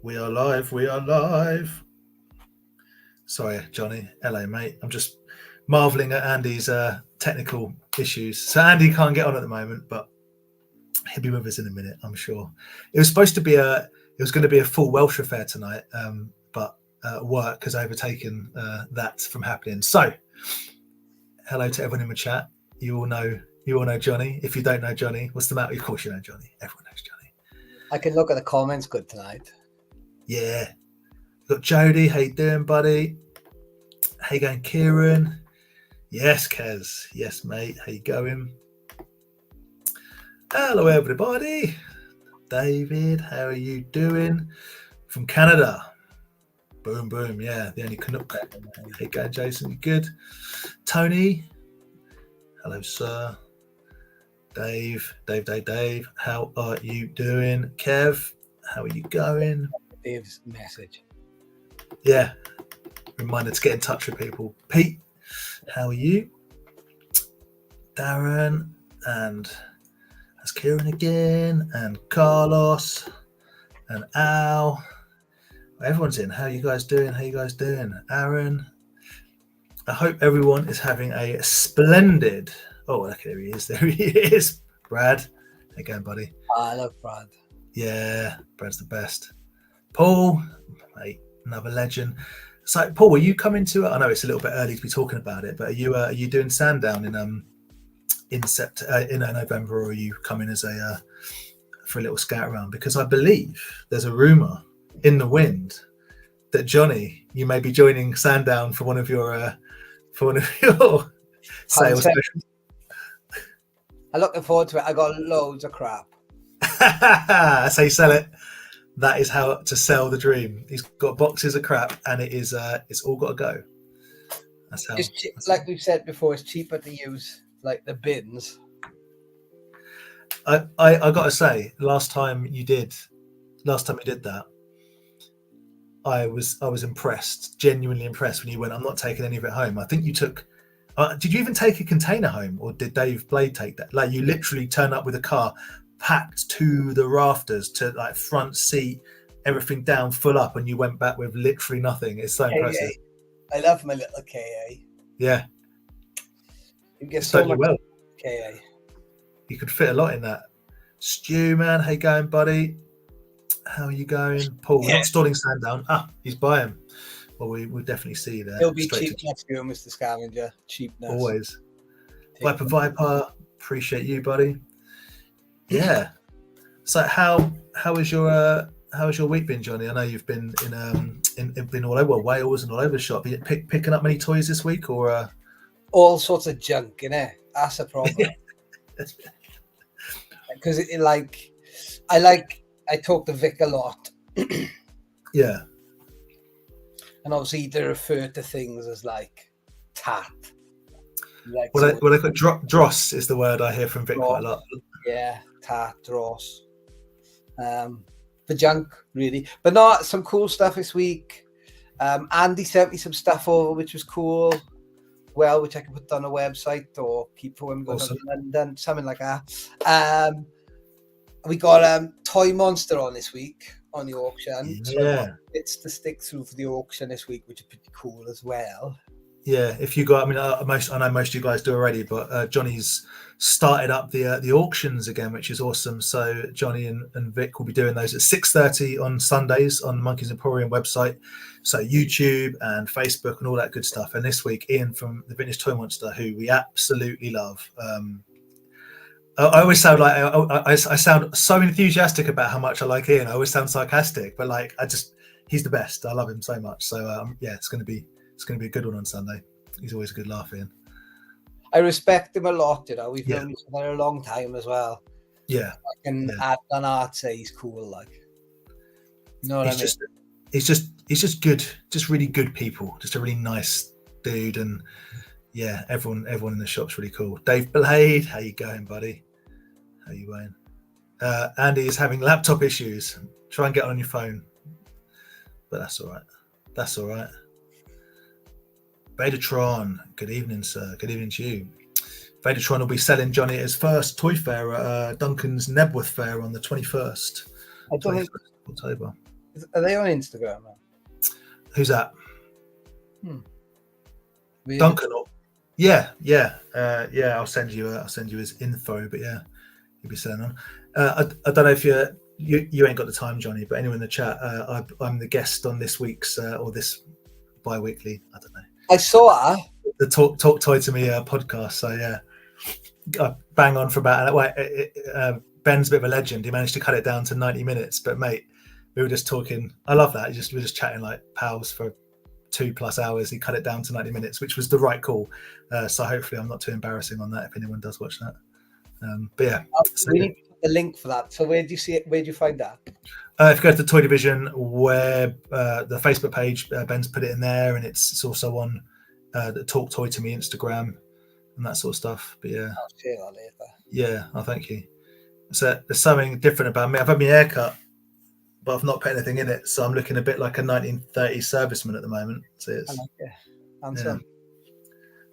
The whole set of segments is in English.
We are live. We are live. Sorry, Johnny. Hello, mate. I'm just marveling at Andy's technical issues. So Andy can't get on at the moment, but he'll be with us in a minute, I'm sure. It was going to be a full Welsh affair tonight, but work has overtaken that from happening. So, hello to everyone in the chat. You all know Johnny. If you don't know Johnny, what's the matter? Of course you know Johnny. Everyone knows Johnny. I can look at the comments good tonight. Yeah. Got Jody. How you doing, buddy? How you going, Kieran? Yes, Kez. Yes, mate. How you going? Hello, everybody. David, how are you doing? From Canada. Boom, boom. Yeah, the only Canuck. How you going, Jason? You good? Tony. Hello, sir. Dave. How are you doing? Kev, how are you going? Dave's message. Yeah. Reminder to get in touch with people. Pete, how are you? Darren, and that's Kieran again, and Carlos, and Al. Everyone's in. How are you guys doing? Aaron. I hope everyone is having a splendid. Oh, look, there he is. Brad. How you going, buddy? I love Brad. Yeah, Brad's the best. Paul, mate, another legend. So, Paul, are you coming to? I know it's a little bit early to be talking about it, but are you doing Sandown in November, or are you coming as for a little scout around? Because I believe there's a rumor in the wind that Johnny, you may be joining Sandown for one of your sales. I'm looking forward to it. I got loads of crap. That's how you sell it. That is how to sell the dream. He's got boxes of crap, and it's all got to go. That's how. Like we've said before, it's cheaper to use like the bins. I got to say, last time you did that, I was impressed, genuinely impressed when you went, I'm not taking any of it home. I think you took. Did you even take a container home, or did Dave Blade take that? Like, you literally turn up with a car packed to the rafters, to like front seat, everything down full up, and you went back with literally nothing. It's so impressive. I love my little KA. Yeah, you get so much well. KA. You could fit a lot in that. Stu, man, how you going, buddy? How are you going, Paul? We're not stalling Sandown. He's buying. Well, we'll definitely see you there. He'll be cheap next year, Mr. Scavenger. Cheapness. Always. Viper, appreciate you, buddy. Yeah. So how was your week been, Johnny? I know you've been been all over Wales and all over the shop. Are you picking up many toys this week, or all sorts of junk, innit? That's a problem. Because I talk to Vic a lot. Yeah. And obviously they refer to things as like tat. Like what I call dross is the word I hear from Vic quite a lot. Yeah, tat, dross. The junk, really. But not some cool stuff this week. Andy sent me some stuff over, which was cool. Well, which I can put on a website or keep for when we go to London, something like that. We got Toy Monster on this week on the auction. Yeah. So it's to stick through for the auction this week, which is pretty cool as well. Yeah, if you got, I know most of you guys do already, but Johnny's started up the auctions again, which is awesome. So Johnny and Vic will be doing those at 6:30 on Sundays on the Monkeys Emporium website. So YouTube and Facebook and all that good stuff. And this week, Ian from the Vintage Toy Monster, who we absolutely love. I always sound like I sound so enthusiastic about how much I like Ian. I always sound sarcastic, but like he's the best. I love him so much. So yeah, it's going to be a good one on Sunday. He's always a good laugh, Ian. I respect him a lot. We've known each other a long time as well. Yeah, I can add an art say he's cool. Like, you know what I mean? He's just good, just really good people. Just a really nice dude, and yeah, everyone in the shop's really cool. Dave Blade, how you going, buddy? How you going? Andy is having laptop issues. Try and get on your phone, but that's all right. Vadertron, good evening, sir. Good evening to you. Vadertron will be selling Johnny at his first toy fair at Duncan's Nebworth fair on the 21st. I don't think October. Are they on Instagram? Who's that? Weird. Duncan. Yeah. I'll send you his info. But yeah, he'll be saying on. I don't know if you ain't got the time, Johnny, but anyone in the chat, I'm the guest on this week's or this bi-weekly. I don't know. I saw her. The Talk Toy to Me podcast. So yeah, I bang on for about. Ben's a bit of a legend. He managed to cut it down to 90 minutes. But mate, we were just talking. I love that. We were just chatting like pals for 2+ hours. He cut it down to 90 minutes, which was the right call. So hopefully I'm not too embarrassing on that if anyone does watch that. But yeah, we need to put the link for that. So where do you see it? Where do you find that? If you go to the Toy Division web, the Facebook page, Ben's put it in there, and it's also on the Talk Toy to Me Instagram and that sort of stuff. But yeah, I'll share that later. Yeah, thank you. So there's something different about me. I've had my hair cut, but I've not put anything in it, so I'm looking a bit like a 1930s serviceman at the moment. So it's,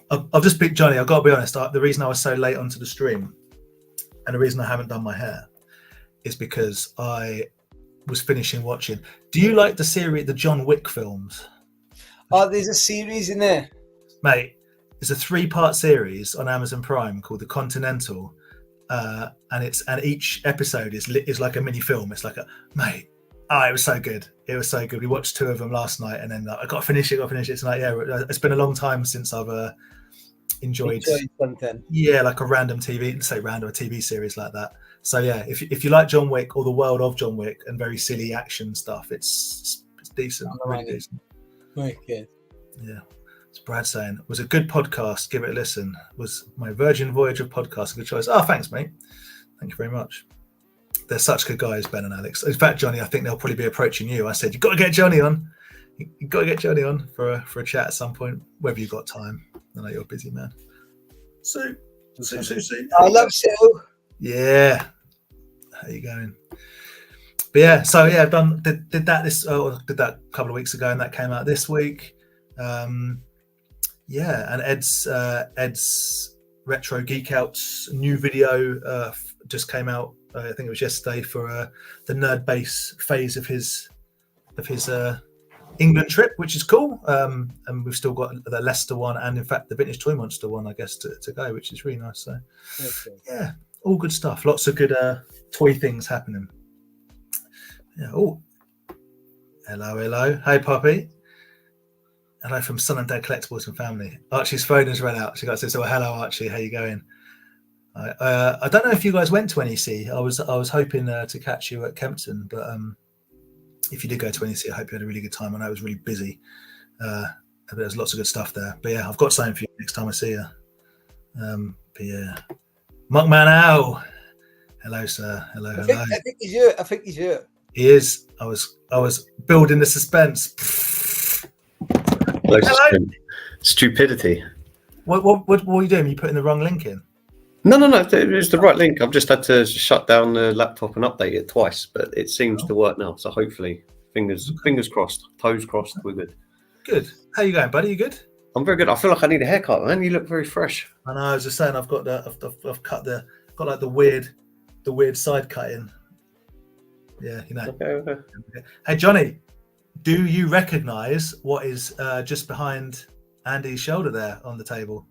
I've just picked Johnny. I've got to be honest. The reason I was so late onto the stream, and the reason I haven't done my hair, is because I was finishing watching. Do you like the series, the John Wick films? Oh, there's a series in there, mate. It's a 3-part series on Amazon Prime called The Continental, and each episode is like a mini film. It's like it was so good. It was so good. We watched 2 of them last night, and then I got to finish it. Tonight. Yeah, it's been a long time since I've enjoyed something. Yeah, like a random TV series like that. So yeah, if you like John Wick or the world of John Wick and very silly action stuff, it's decent, really decent. Okay. Yeah. It's Brad saying, was a good podcast. Give it a listen. Was my Virgin Voyage of podcast a good choice? Oh, thanks, mate. Thank you very much. They're such good guys, Ben and Alex. In fact, Johnny, I think they'll probably be approaching you. I said, you've got to get Johnny on. You've got to get Johnny on for a chat at some point, whether you've got time. I know you're a busy man. Sue. I love Sue. Yeah. How you going? But yeah, so yeah, I've did that a couple of weeks ago, and that came out this week. Yeah, and Ed's Retro Geek Out's new video just came out. I think it was yesterday for the Nerd Base phase of his England trip, which is cool. And we've still got the Leicester one, and in fact the Vintage Toy Monster one, I guess, to go, which is really nice. So yeah, all good stuff. Lots of good toy things happening. Yeah. Oh, hello. Hey, Poppy. Hello from Son and Dad Collectibles and Family. Archie's phone has run out. She got to say, hello, Archie. How you going? I don't know if you guys went to NEC. I was hoping to catch you at Camden, but if you did go to NEC, I hope you had a really good time. I know it was really busy. There's lots of good stuff there. But yeah, I've got something for you next time I see you. But yeah, Monkman Ow. Hello, sir. Hello. I think he's here. He is. I was building the suspense. Hello. Stupidity. What were you doing? You putting the wrong link in? No. It was the right link. I've just had to shut down the laptop and update it twice, but it seems to work now. So hopefully, fingers crossed, toes crossed, we're good. Good. How you going, buddy? You good? I'm very good. I feel like I need a haircut, man. You look very fresh. I know. I was just saying, I've got the weird side cut in. Yeah, you know. Okay. Hey, Johnny, do you recognise what is just behind Andy's shoulder there on the table?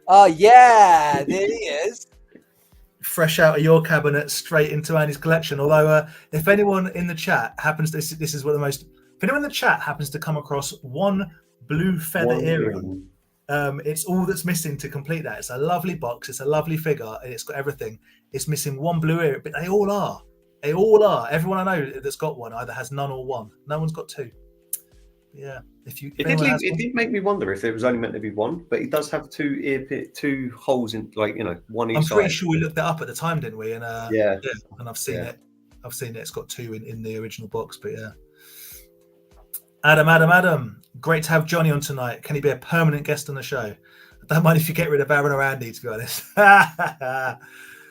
Oh yeah, there he is. Fresh out of your cabinet, straight into Andy's collection. Although, if anyone in the chat happens, if anyone in the chat happens to come across one blue feather earring, it's all that's missing to complete that. It's a lovely box. It's a lovely figure, and it's got everything. It's missing one blue earring, but they all are. Everyone I know that's got one either has none or one. No one's got 2. Yeah. It did make me wonder if it was only meant to be one, but it does have 2 holes in, like, you know, one each side. I'm pretty sure we looked that up at the time, didn't we? And yeah, and I've seen it. It's got 2 in the original box, but yeah. Adam, great to have Johnny on tonight. Can he be a permanent guest on the show? I don't mind if you get rid of Aaron or Andy, to be honest.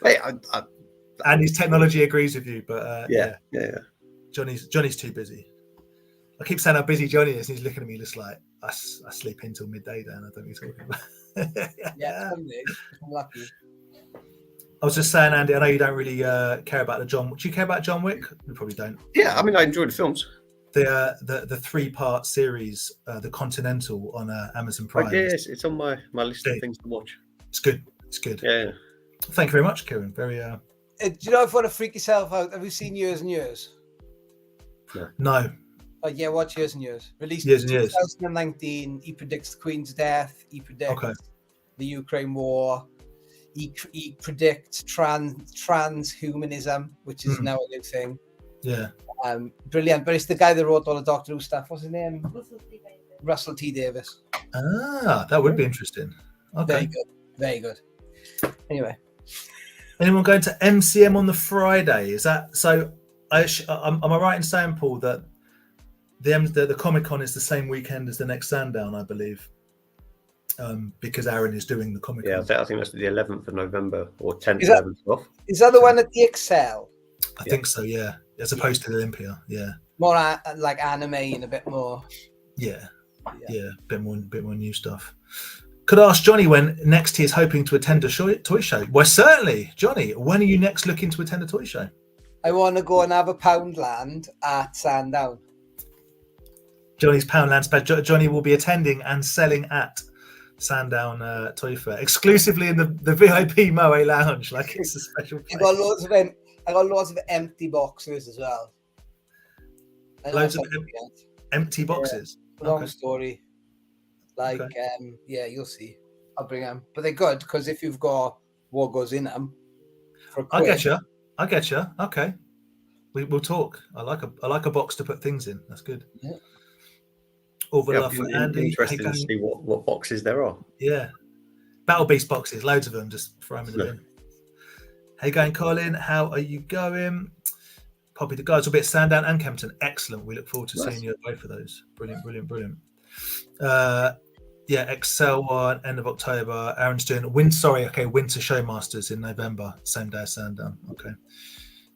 Hey, Andy's technology agrees with you, but yeah. Johnny's too busy. I keep saying how busy Johnny is, and he's looking at me just like, I sleep until midday, Dan. I don't know what you're talking about. Yeah, I'm lucky. I was just saying, Andy, I know you don't really care about the John. Do you care about John Wick? You probably don't. Yeah, I mean, I enjoy the films. The 3-part series, The Continental on Amazon Prime. Yes, it's on my list of things to watch. It's good. It's good. Yeah. Thank you very much, Kieran. Very. Do you know if you want to freak yourself out? Have you seen Years and Years? No. Oh yeah, watch Years and Years. Released Years in and Years. 2019. He predicts the Queen's death. He predicts the Ukraine war. He predicts transhumanism, which is now a new thing. Yeah. Brilliant. But it's the guy that wrote all the Doctor Who stuff. What's his name? Russell T. Davis. Ah, that would be interesting. Okay. Very good. Very good. Anyway. Anyone going to MCM on the Friday? Is that so? Am I right in saying, Paul, that the Comic Con is the same weekend as the next Sandown, I believe, because Aaron is doing the Comic Con. Yeah, I think that's the 11th of November or 10th, 11th off. Is that the one at the Excel? I think so, yeah. As opposed to the Olympia, yeah. More like anime and a bit more. Yeah, a bit more new stuff. Could I ask Jonnie when next he is hoping to attend a toy show? Well, certainly, Jonnie. When are you next looking to attend a toy show? I want to go and have a Poundland at Sandown. Johnny's Poundland special. Jonnie will be attending and selling at Sandown Toy Fair exclusively in the VIP Moe Lounge, like it's a special place. I got loads of empty boxes as well. Loads of empty boxes. Yeah, long story. Like, you'll see. I'll bring them, but they're good because if you've got what goes in them, I get you. Okay, we'll talk. I like a box to put things in. That's good. Yeah. All the love for Andy. Interested to see what boxes there are. Yeah, Battle Beast boxes, loads of them. Just throw them in the bin. Hey, going, Colin. How are you going? Poppy, the guys will be at Sandown and Camden. Excellent. We look forward to seeing you at both of those. Brilliant. Excel one, end of October. Aaron's doing Winter Showmasters in November, same day as Sandown. Okay.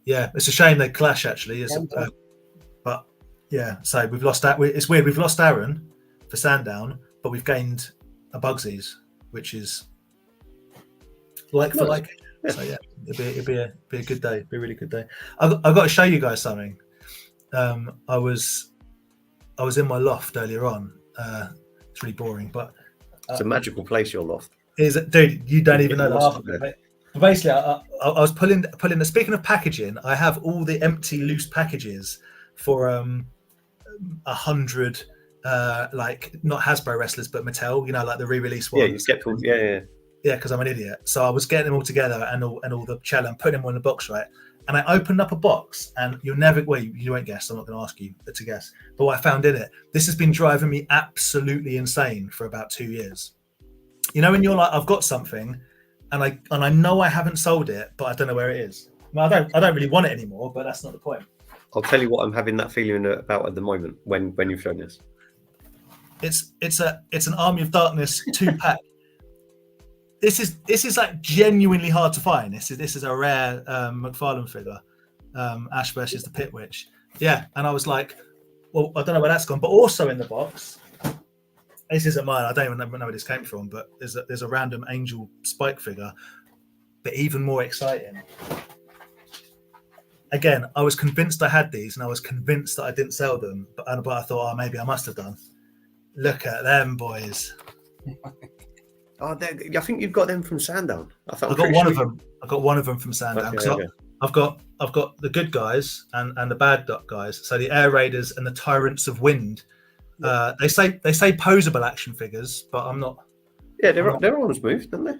Yeah, it's a shame they clash actually. But yeah, so we've lost that. It's weird. We've lost Aaron for Sandown, but we've gained a Bugsies, which is like for like. Yeah. So yeah, it'd be a good day. It'd be a really good day. I've got to show you guys something. I was in my loft earlier on. It's really boring, but it's a magical place. Your loft is it, dude? You don't even know that. But basically, I was pulling the. Speaking of packaging, I have all the empty loose packages for 100 like not Hasbro wrestlers, but Mattel. You know, like the re-release ones. Yeah, you get all. Yeah. Yeah, because I'm an idiot. So I was getting them all together and all the cello and putting them all in a box, right? And I opened up a box, and you won't guess. I'm not going to ask you to guess. But what I found in it, this has been driving me absolutely insane for about 2 years. You know, when you're like, I've got something, and I know I haven't sold it, but I don't know where it is. Well, I don't really want it anymore, but that's not the point. I'll tell you what I'm having that feeling about at the moment when you've shown this. It's an Army of Darkness 2-pack. This is like genuinely hard to find. This is a rare McFarlane figure, Ash versus the Pit Witch. Yeah, and I was like, well, I don't know where that's gone. But also in the box, this isn't mine. I don't even know where this came from. But there's a random Angel Spike figure. But even more exciting. Again, I was convinced I had these, and I was convinced that I didn't sell them. But I thought, oh, maybe I must have done. Look at them boys. Oh, I think you've got them from Sandown. I got one of them from Sandown. Okay. I've got the good guys and the bad guys. So the Air Raiders and the Tyrants of Wind. They say posable action figures, but I'm not. Yeah, their arms move, don't they?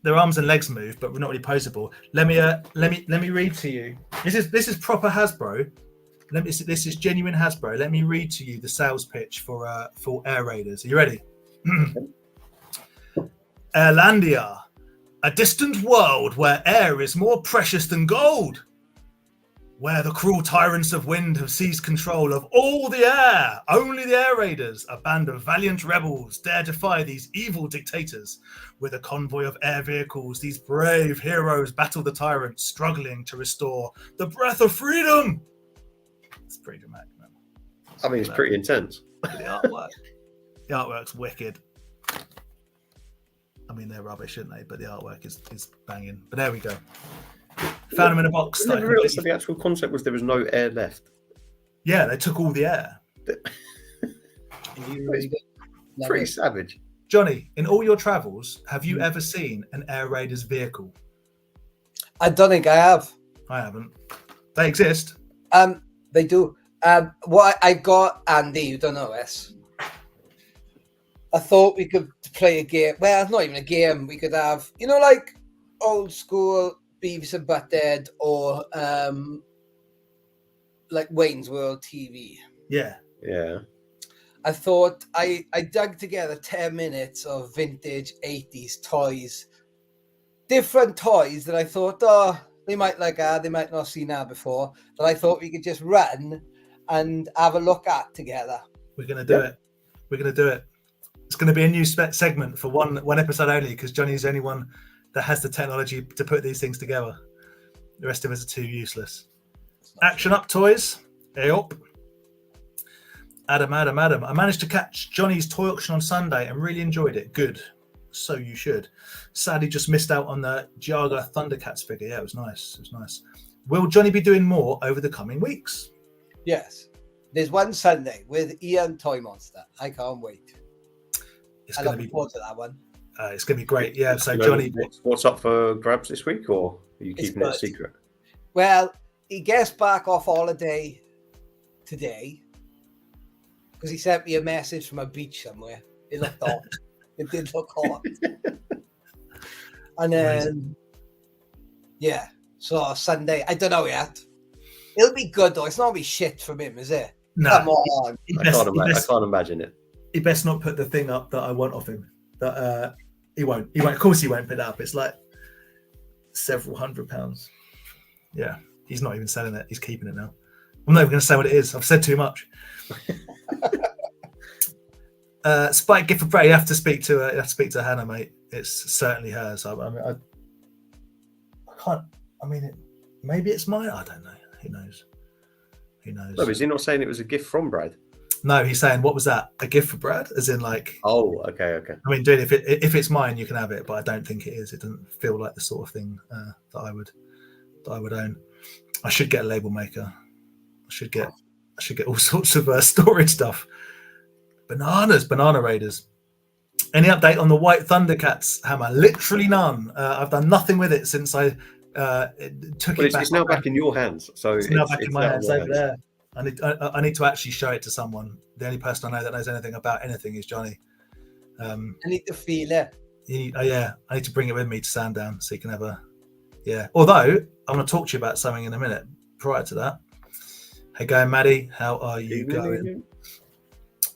Their arms and legs move, but we're not really posable. Let me read to you. This is proper Hasbro. This is genuine Hasbro. Let me read to you the sales pitch for Air Raiders. Are you ready? Airlandia, a distant world where air is more precious than gold, where the cruel tyrants of wind have seized control of all the air. Only the Air Raiders, a band of valiant rebels, dare defy these evil dictators. With a convoy of air vehicles, these brave heroes battle the tyrants, struggling to restore the breath of freedom. It's pretty dramatic, man. I mean, it's pretty intense. The artwork's wicked. I mean, they're rubbish, aren't they? But the artwork is banging. But there we go. Found them in a box. I never realised that the actual concept was there was no air left. Yeah, they took all the air. Pretty savage. Jonnie, in all your travels, have you ever seen an Air Raiders vehicle? I don't think I have. I haven't. They exist. They do. What I got, Andy, you don't know this. I thought we could play a game. Well, not even a game. We could have, like old school Beavis and Butthead or like Wayne's World TV. Yeah. Yeah. I thought I dug together 10 minutes of vintage 80s toys. Different toys that I thought, they might like they might not have seen that before. That I thought we could just run and have a look at together. We're going to do it. We're going to do it. It's going to be a new segment for one episode only, because Jonnie's the only one that has the technology to put these things together. The rest of us are too useless. Action up, toys. Hey up. Adam. I managed to catch Jonnie's toy auction on Sunday and really enjoyed it. Good. So you should. Sadly, just missed out on the Jaga Thundercats figure. Yeah, it was nice. Will Jonnie be doing more over the coming weeks? Yes. There's one Sunday with Ian Toy Monster. I can't wait. I look forward to that one. It's going to be great. Yeah, so Jonnie... What's up for grabs this week, or are you keeping it a secret? Well, he gets back off holiday today because he sent me a message from a beach somewhere. It looked hot. It did look hot. And then, so Sunday, I don't know yet. It'll be good though. It's not going to be shit from him, is it? No. Come on. I can't imagine it. He best not put the thing up that I want off him. That he won't. Of course, he won't put it up. It's like several £100. Yeah, he's not even selling it. He's keeping it now. I'm not even going to say what it is. I've said too much. Spike gift for Bray. You have to speak to Hannah, mate. It's certainly hers. I can't. I mean, maybe it's mine. I don't know. Who knows? No, is he not saying it was a gift from Brad? No, he's saying, what was that? A gift for Brad? As in, like... Oh, okay. I mean, dude, if it's mine, you can have it, but I don't think it is. It doesn't feel like the sort of thing that I would own. I should get a label maker. I should get all sorts of storage stuff. Banana Raiders. Any update on the White Thundercats hammer? Literally none. I've done nothing with it since I took it back. It's now back in your hands. So it's now back in my hands over there. I need to actually show it to someone. The only person I know that knows anything about anything is Jonnie. I need to feel it. I need to bring it with me to Sandown so you can have a... Yeah. Although, I'm going to talk to you about something in a minute. Prior to that. Hey, going, Maddie. How are you going?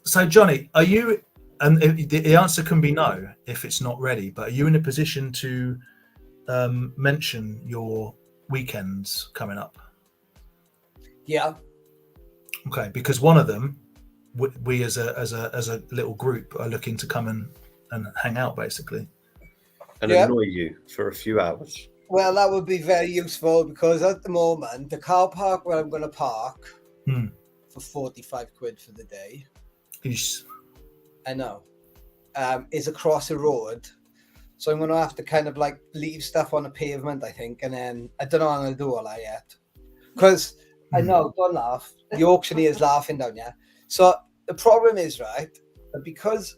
So, Jonnie, are you... And the answer can be no if it's not ready, but are you in a position to mention your weekends coming up? Yeah. Okay, because one of them, we as a little group are looking to come and hang out, basically. And annoy you for a few hours. Well, that would be very useful because at the moment, the car park where I'm going to park for 45 quid for the day. Eesh. I know. Is across the road. So I'm going to have to kind of like leave stuff on the pavement, I think. And then I don't know how I'm going to do all that yet. Because I know, don't laugh. The auctioneer is laughing down here. So the problem is, right, that because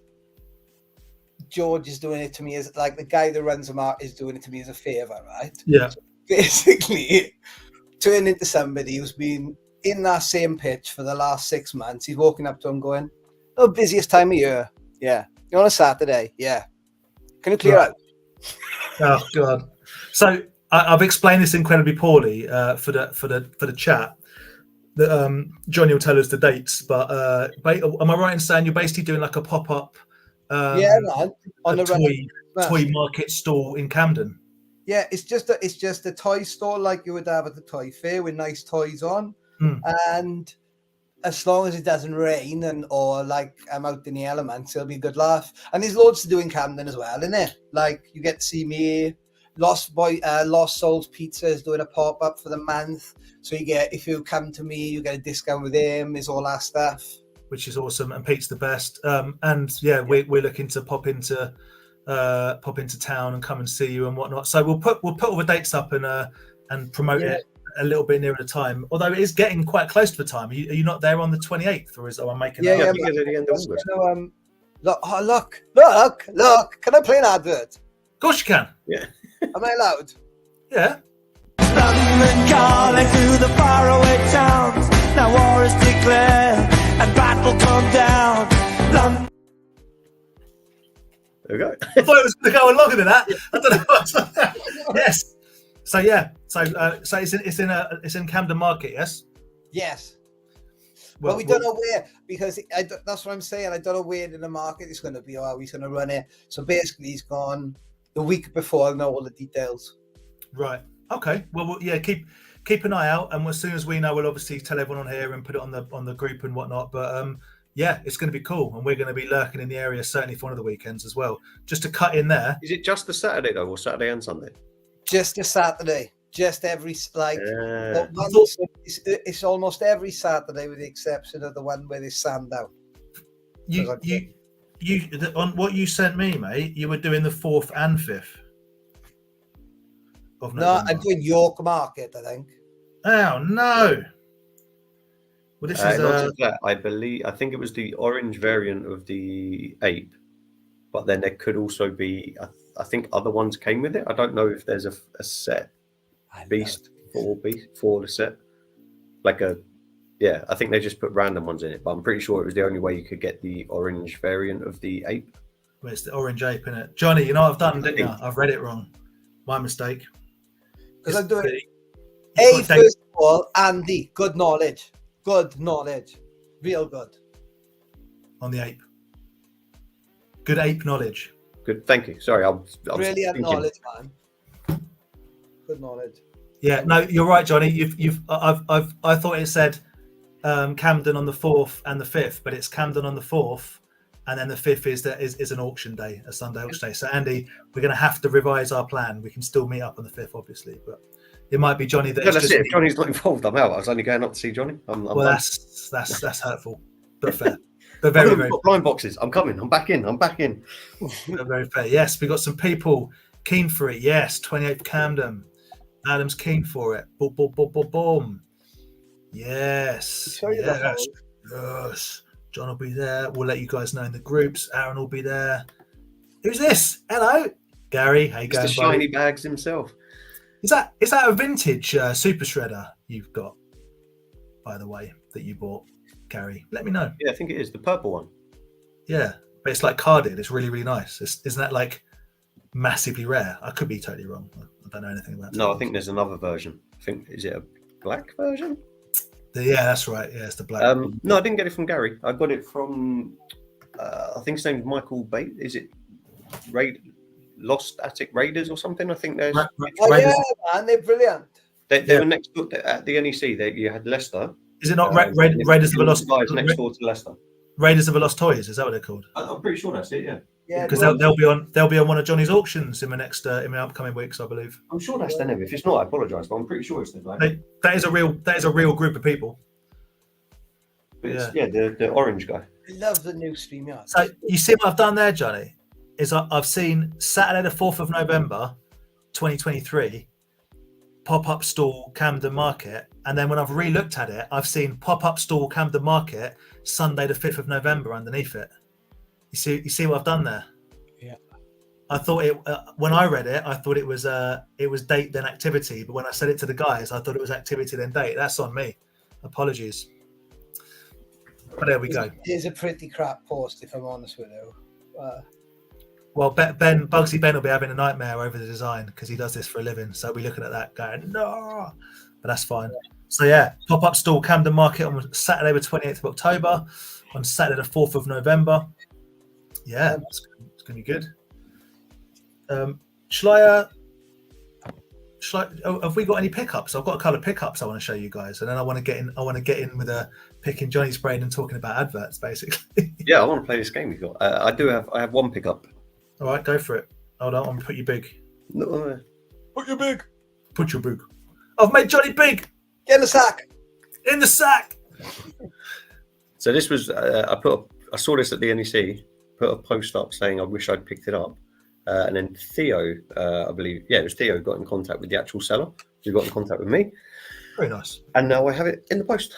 George is doing it to me as like the guy that runs them out is doing it to me as a favor, right? Yeah. So basically, turn into somebody who's been in that same pitch for the last 6 months. He's walking up to him going, "Oh, busiest time of year. Yeah. You're on a Saturday. Yeah. Can you clear out?" Oh God. So I've explained this incredibly poorly for the chat. That Jonnie will tell us the dates, but am I right in saying you're basically doing like a pop-up man, on the toy market stall in Camden? Yeah, it's just a toy store like you would have at the toy fair with nice toys on. And as long as it doesn't rain or like I'm out in the elements, it'll be a good laugh. And there's loads to do in Camden as well, isn't it? Like you get to see me. Lost Souls Pizza is doing a pop-up for the month. So if you come to me, you get a discount with him. There's all that stuff. Which is awesome. And Pete's the best. And yeah, we're looking to pop into pop into town and come and see you and whatnot. So we'll put all the dates up and promote it a little bit nearer the time. Although it is getting quite close to the time. Are you not there on the 28th, or am I making that? I think it's at the end of August. Look! Can I play an advert? Of course you can. Yeah. Am I allowed? Yeah. London calling to the faraway towns. Now war is declared and battle come down. London. There we go. I thought it was going to go on longer than that. I don't know. Yes. So yeah. So it's in Camden Market. Yes. Yes. Well, we don't know where, because that's what I'm saying. I don't know where in the market it's going to be or how he's going to run it. So basically, he's gone the week before. I know all the details. Right. Okay. Well, yeah. Keep an eye out, and as soon as we know, we'll obviously tell everyone on here and put it on the group and whatnot. But yeah, it's going to be cool, and we're going to be lurking in the area certainly for one of the weekends as well. Just to cut in there. Is it just the Saturday though, or Saturday and Sunday? Just a Saturday. Just every it's almost every Saturday with the exception of the one where they sand out. You on what you sent me, mate. You were doing the 4th and 5th of November. No, I'm doing York Market, I think. Oh no! Well, this is not just that. I think it was the orange variant of the ape, but then there could also be. I think other ones came with it. I don't know if there's a set beast for the set, like I think they just put random ones in it, but I'm pretty sure it was the only way you could get the orange variant of the ape. Well, it's the orange ape, isn't it? Johnny, you know what I've done, didn't you? I've read it wrong. My mistake. Because I'm doing first of all, Andy, good knowledge, real good on the ape. Good ape knowledge. Good, thank you. Sorry, I was brilliant knowledge, man. Good knowledge. Yeah, no, you're right, Johnny. I thought it said Camden on the 4th and the 5th, but it's Camden on the 4th, and then the 5th is an auction day, a Sunday auction day. So Andy, we're going to have to revise our plan. We can still meet up on the 5th, obviously, but it might be Johnny that. Yeah, that's it. If Johnny's not involved, I'm out. I was only going up to see Johnny. Well, that's hurtful, but fair. But very, very blind boxes. I'm coming. I'm back in. Very fair. Yes, we got some people keen for it. Yes, 28th Camden. Adam's keen for it. Boom, boom, boom, boom, boom. Yes. Yes. John will be there. We'll let you guys know in the groups. Aaron will be there. Who's this? Hello, Gary. How you going, Mr. Shiny Bags himself. Is that a vintage super shredder you've got, by the way, that you bought, Gary? Let me know. Yeah, I think it is the purple one. Yeah, but it's like carded. It's really, really nice. Isn't that like massively rare? I could be totally wrong. I don't know anything about it. No, I think there's another version. Is it a black version? Yeah, that's right. Yeah, it's the black. No, I didn't get it from Gary. I got it from, I think his name's Michael Bate. Is it Lost Attic Raiders or something? I think there's. Yeah, man, they're brilliant. They were next door at the NEC. You had Leicester. Is it not Raiders of the Lost? Guys next door to Leicester. Raiders of the Lost Toys. Is that what they're called? I'm pretty sure that's it. Yeah. Yeah, because they'll be on one of Johnny's auctions in the upcoming weeks, I believe. I'm sure that's the name. If it's not, I apologise, but I'm pretty sure it's the black. That is a real group of people. But the orange guy. I love the new StreamYard. So you see what I've done there, Johnny? Is I've seen Saturday the 4th of November, 2023, pop-up stall Camden Market, and then when I've re-looked at it, I've seen pop-up stall Camden Market Sunday the 5th of November underneath it. You see what I've done there? Yeah. I thought it when I read it, I thought it was date then activity, but when I said it to the guys, I thought it was activity then date. That's on me. Apologies. But there we go. It is a pretty crap post, if I'm honest with you. Well, Bugsy Ben will be having a nightmare over the design because he does this for a living. So we're looking at that going, no, but that's fine. So yeah, pop-up stall Camden Market on Saturday the 28th of October, on Saturday the 4th of November. Yeah, it's going to be good. Have we got any pickups? I've got a couple of pickups I want to show you guys, and then I want to get in with picking Johnny's brain and talking about adverts, basically. Yeah, I want to play this game you've got. I have one pickup. All right, go for it. Hold on, I'm going to put you big. No. Put your big. Put your big. I've made Johnny big. Get in the sack. In the sack. So this was I saw this at the NEC. Put a post up saying I wish I'd picked it up, And then Theo, I believe, it was Theo who got in contact with the actual seller. Who got in contact with me. Very nice. And now I have it in the post.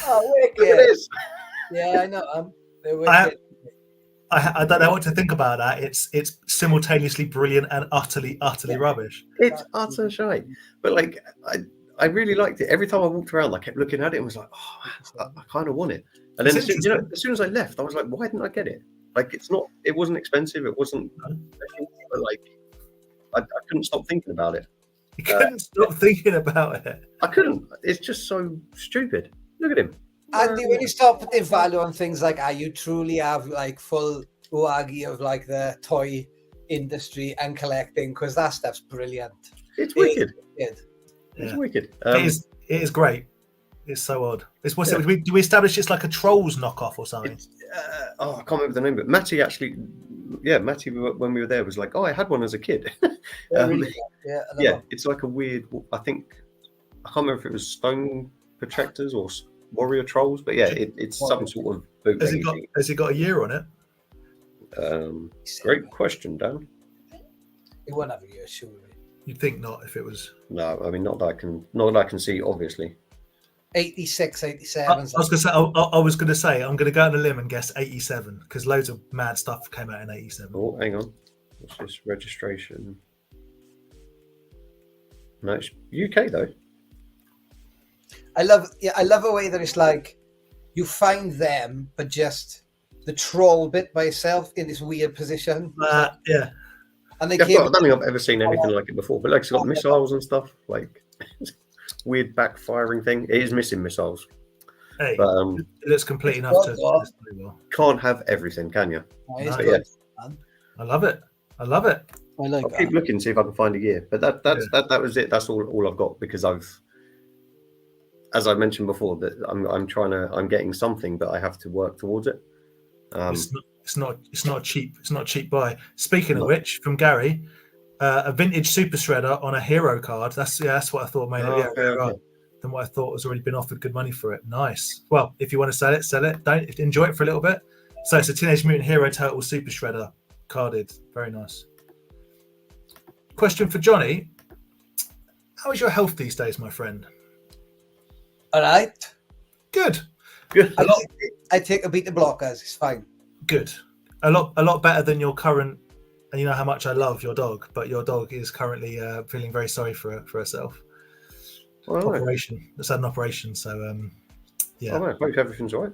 Oh, Look at wicked. this. Yeah, I know. They're I, wicked. I don't know what to think about that. It's simultaneously brilliant and utterly rubbish. It's utter shite. But like, I really liked it. Every time I walked around, I kept looking at it and was like, oh, I kind of want it. And then as soon as I left, I was like, why didn't I get it? Like, it wasn't expensive. It wasn't, but like, I couldn't stop thinking about it. You couldn't stop thinking about it. I couldn't. It's just so stupid. Look at him. Andy, when you start putting value on things like you truly have like full uagi of like the toy industry and collecting, because that stuff's brilliant. It's wicked. It's It's wicked. It is great. It's so odd. Do we establish it's like a Trolls knockoff or something? I can't remember the name, but Matty actually, Matty, when we were there, was like, I had one as a kid. It's like a weird, I can't remember if it was Stone Protractors or Warrior Trolls, but it's some sort of bootleg. Has it got a year on it? Great question, Dan. It won't have a year, surely. You'd think not if it was. No, I mean, not that I can see, obviously. 86, 87. I was going to say I'm going to go on a limb and guess 87 because loads of mad stuff came out in 87. Oh, hang on. What's this registration? No, it's UK though. I love the way that it's like you find them, but just the troll bit by itself in this weird position. And they I don't think I've ever seen anything like it before. But like, it's got missiles and stuff, like weird backfiring thing. It is missing missiles. Hey, but it looks complete enough to play well. Can't have everything, can you? I love it. I'll keep looking, see if I can find a year. But that was it. That's all I've got, because as I mentioned before, that I'm getting something, but I have to work towards it. It's not cheap buy. Speaking of which, from Gary, a vintage super shredder on a hero card. That's what I thought made it. Right. Than what I thought was already been offered good money for it. Nice. Well, if you want to sell it. Don't enjoy it for a little bit. So it's a Teenage Mutant Hero Turtle super shredder carded. Very nice. Question for Jonnie: how is your health these days, my friend? All right. Good. I take a beta blockers. It's fine. Good. A lot better than your current. And you know how much I love your dog, but your dog is currently feeling very sorry for herself. Operation. It's had an operation, so I hope everything's all right.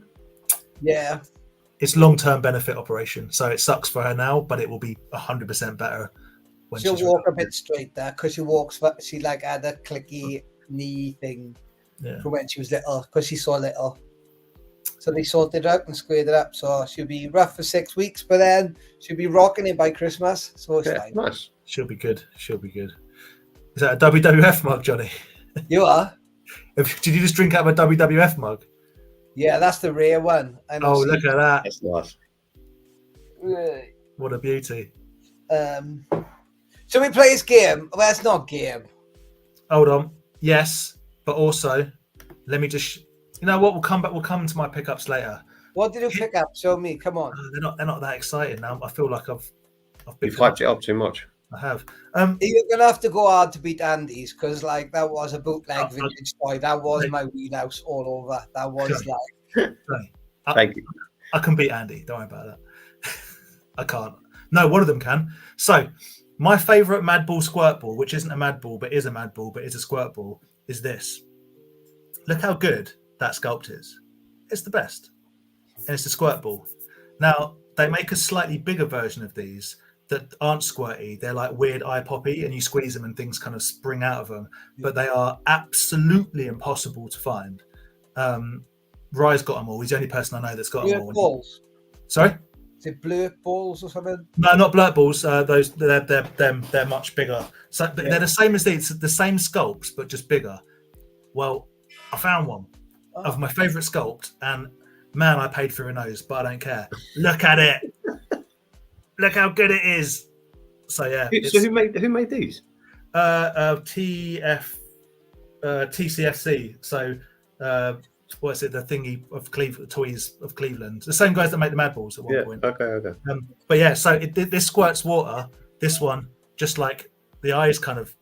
Yeah. It's long-term benefit operation, so it sucks for her now, but it will be 100% better when she'll walk a bit straight there because she walks. She like had a clicky knee thing from when she was little, because she's so little. So they sorted it out and squared it up. So she'll be rough for 6 weeks, but then she'll be rocking it by Christmas. So it's fine. Nice. She'll be good. Is that a WWF mug, Jonnie? You are? Did you just drink out of a WWF mug? Yeah, that's the rare one. Oh, look at that. That's nice. What a beauty. So we play this game. Well, it's not game. Hold on. Yes, but also, let me just... You know what? We'll come to my pickups later. What did you pick up? Show me. Come on. They're not that exciting now. I feel like You've hyped it up too much. I have. You're gonna have to go hard to beat Andy's, because like that was a bootleg vintage toy. That was my wheelhouse all over. That was Thank you. I can beat Andy. Don't worry about that. I can't. No, one of them can. So, my favourite Mad Ball Squirt Ball, which isn't a Mad Ball, but is a Mad Ball, but is a Squirt Ball, is this. Look how good that sculpt is. It's the best. And it's a Squirt Ball. Now, they make a slightly bigger version of these that aren't squirty. They're like weird eye poppy, and you squeeze them and things kind of spring out of them. But they are absolutely impossible to find. Rye's got them all. He's the only person I know that's got them all. Balls. Sorry? Is it blurp balls or something? No, not blurt balls. Those they're much bigger. So they're the same as these, the same sculpts, but just bigger. Well, I found one of my favourite sculpt, and man, I paid for a nose, but I don't care. Look at it. Look how good it is. So yeah. So who made these? TCFC. So what's it? The thingy of Cleveland, Toys of Cleveland. The same guys that make the Mad Balls at one point. Okay. But yeah, so this squirts water. This one, just like the eyes, kind of.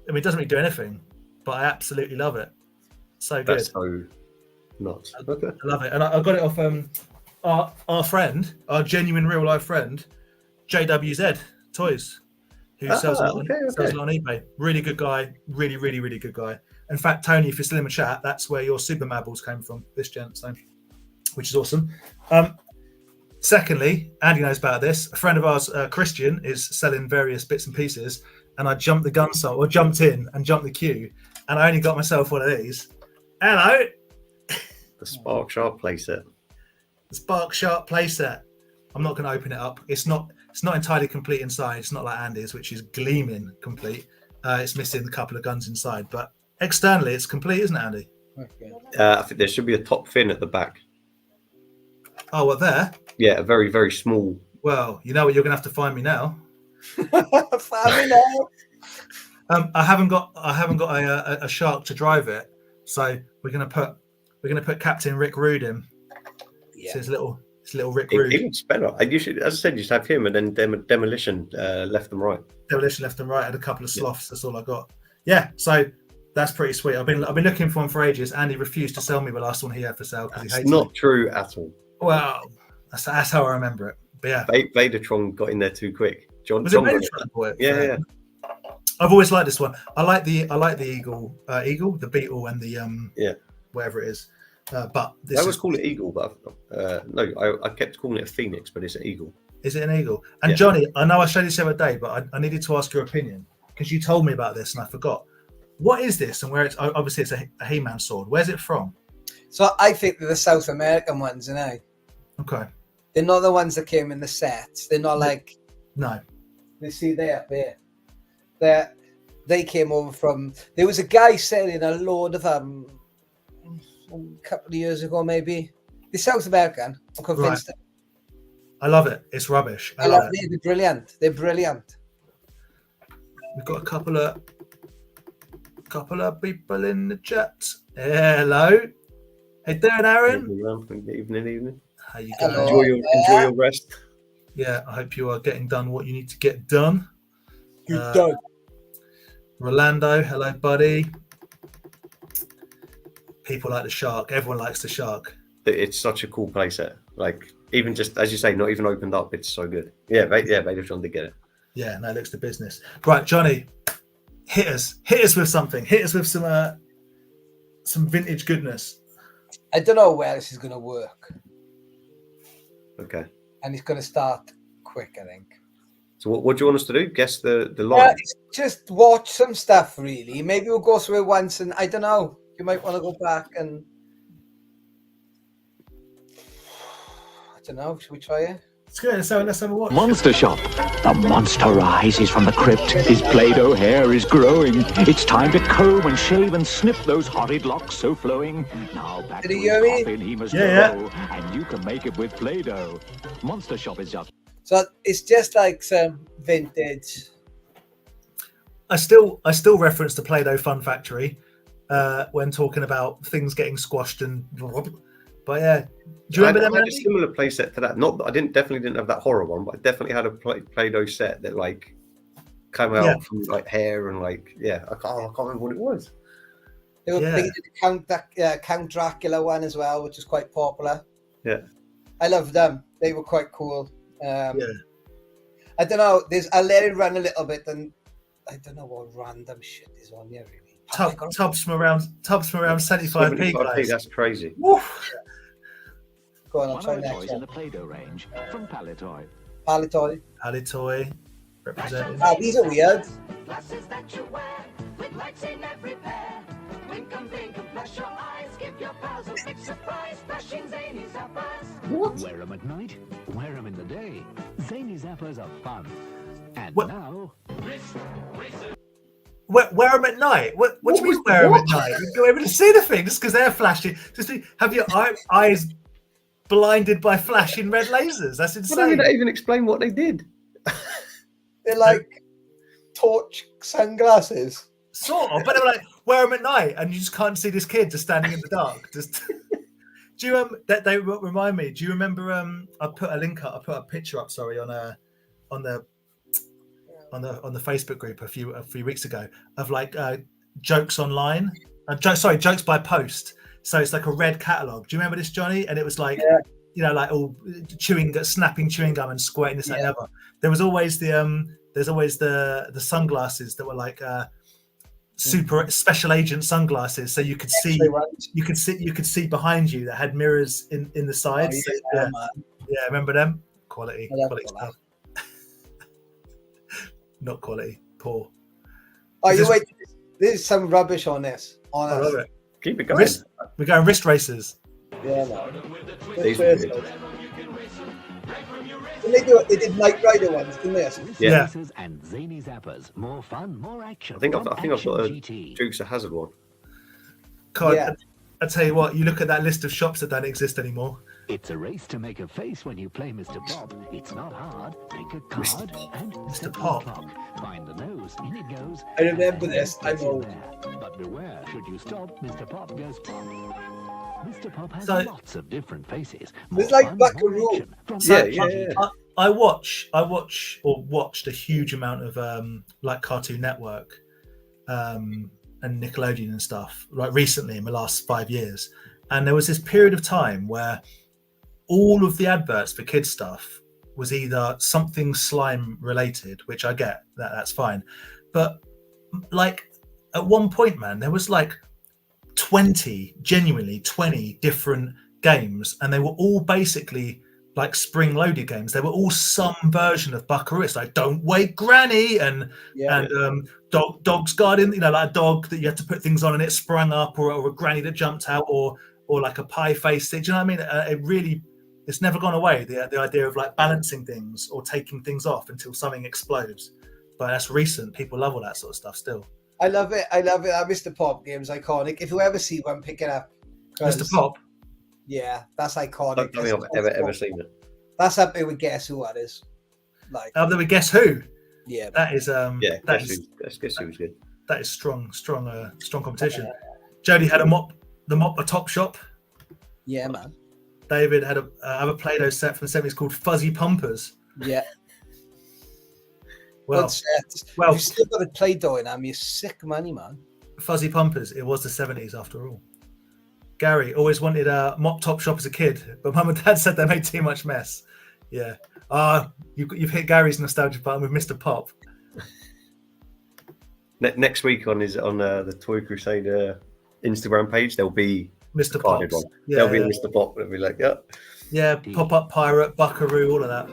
I mean, it doesn't really do anything, but I absolutely love it. So good. That's so nuts. Okay. I love it, and I got it off our friend, our genuine real life friend, JWZ Toys, who sells a lot on eBay. Really good guy, really good guy. In fact, Tony, if you're still in the chat, that's where your Super Mad Balls came from, this gent, so, which is awesome. Secondly, Andy knows about this. A friend of ours, Christian, is selling various bits and pieces, and I jumped in and jumped the queue, and I only got myself one of these. Hello. The Spark Sharp playset. The Spark Sharp playset. I'm not going to open it up. It's not entirely complete inside. It's not like Andy's, which is gleaming complete. It's missing a couple of guns inside, but externally it's complete, isn't it, Andy? Okay. I think there should be a top fin at the back. Oh, what, there? Yeah, a very, very small. Well, you know what, you're going to have to find me now. Find me now. I haven't got a shark to drive it, so we're gonna put Captain Rick Rude in. Yeah. So it's little Rick Rude. Even Speller. You should, as I said, you should have him and then demolition left and right. Demolition left and right, and a couple of sloths. That's all I got. Yeah, so that's pretty sweet. I've been looking for one for ages. Andy refused to sell me the last one he had for sale because he hates Not it. true at all. Well, that's how I remember it. But yeah, Vadertron got in there too quick. John was it Vadertron? Yeah. I've always liked this one. I like the eagle, the beetle, and the whatever it is. But this I always call it eagle, but no, I kept calling it a phoenix, but it's an eagle. Is it an eagle? And Jonnie, I know I showed this the other day, but I needed to ask your opinion because you told me about this and I forgot. What is this and where it's obviously it's a He-Man sword. Where's it from? So I think they're the South American ones, you know. Okay. They're not the ones that came in the sets. They're not like no. You see, they're up there. They came over from. There was a guy selling a load of them a couple of years ago, maybe. They're South American. I'm convinced. Right. I love it. It's rubbish. I love it. They're brilliant. They're brilliant. We've got a couple of people in the chat. Hello. Hey, doing, Aaron? Evening. How you going? Enjoy your rest. Yeah, I hope you are getting done what you need to get done. You're done. Rolando, hello, buddy. People like the shark. Everyone likes the shark. It's such a cool playset. Like, even just, as you say, not even opened up, it's so good. Yeah, Vadertron did get it. Yeah, no, it looks the business. Right, Jonnie, hit us with something. Hit us with some vintage goodness. I don't know where this is going to work. Okay. And it's going to start quick, I think. So what do you want us to do? Guess the line? Just watch some stuff, really. Maybe we'll go through it once, and I don't know. You might want to go back and... I don't know. Should we try it? It's good. Let's have a watch. Monster Shop. The monster rises from the crypt. His Play-Doh hair is growing. It's time to comb and shave and snip those horrid locks so flowing. Now back to his coffin he must go. And you can make it with Play-Doh. Monster Shop is just... So it's just like some vintage. I still reference the Play-Doh Fun Factory when talking about things getting squashed and. But yeah, do you remember that? I had a similar playset to that. Not that definitely didn't have that horror one, but I definitely had a Play-Doh set that like came out from like hair and like I can't remember what it was. They were big, the Count Dracula one as well, which is quite popular. Yeah, I love them. They were quite cool. I don't know. I'll let it run a little bit, and I don't know what random shit is on here. Really, tubs from around 75p. Guys. That's crazy. Go on, I'll try next one. In the Play-Doh range from Palitoy. Palitoy, representing. These are weird. Glasses that you wear, with lights in every pair. Blink and flash your eyes, give your pals a big surprise. Flashing zany zappers. What? Wear them at night, wear them in the day. Zany zappers are fun. And now... Wear them at night? What do you mean wear them at night? You're able to see the thing just because they're flashing. Just have your eyes blinded by flashing red lasers. That's insane. Why don't you even explain what they did? They're like torch sunglasses. Sort of, but they were like, wear them at night, and you just can't see this kid just standing in the dark. Just do you that they remind me? Do you remember? I put a link up. I put a picture up. Sorry, on the Facebook group a few weeks ago of like jokes online. Jokes by post. So it's like a red catalogue. Do you remember this, Jonnie? And it was like, like all snapping chewing gum and squirting this and that. There was always the sunglasses that were like super special agent sunglasses, so you could see behind you that had mirrors in the sides. Remember them? Quality stuff. Not quality, poor. There's some rubbish on this. I love it. Keep it going. We're going wrist racers. Yeah, no. They did Knight Rider ones, didn't they? Yeah. And zany zappers. More fun, more action. I think I've got a Dukes of Hazzard one. God, I tell you what, you look at that list of shops that don't exist anymore. It's a race to make a face when you play Mr. Pop. It's not hard. Take a card and Mr. Pop. Find the nose, in it goes. I remember this. I'm old. But beware, should you stop, Mr. Pop goes pop. Mr. Pop has So- lots of different faces. It's like Buckaroo. I watched a huge amount of like Cartoon Network and Nickelodeon and stuff like recently in the last 5 years, and there was this period of time where all of the adverts for kids stuff was either something slime related, which I get, that's fine, but like at one point, man, there was like 20 different games, and they were all basically like spring-loaded games. They were all some version of Buckaroo. It's like Don't Wake Granny and Dog's Garden. Like a dog that you had to put things on and it sprung up, or a granny that jumped out, or like a pie face. Do you know what I mean? It's never gone away. The idea of like balancing things or taking things off until something explodes. But that's recent. People love all that sort of stuff still. I love it. That Mr. Pop game's iconic. If you ever see one, pick it up. Mr. Pop. Yeah, that's iconic. I don't think I've ever seen it. That's up there with Guess Who that is. Like Up there with Guess Who? Yeah. That is Guess Who was good. That is strong competition. Jodie had a Top Shop. Yeah, man. David had a Play-Doh set from the 70s called Fuzzy Pumpers. Yeah. Well, you still got a Play-Doh in them. You're sick money, man. Fuzzy Pumpers. It was the 70s after all. Gary always wanted a Mop Top Shop as a kid, but Mum and Dad said they made too much mess. Yeah. You've hit Gary's nostalgia button with Mr. Pop. Next week on the Toy Crusade Instagram page, there'll be Mr. Pop. Yeah, there'll be Mr. Pop. It'll be like, yeah, Pop Up Pirate, Buckaroo, all of that.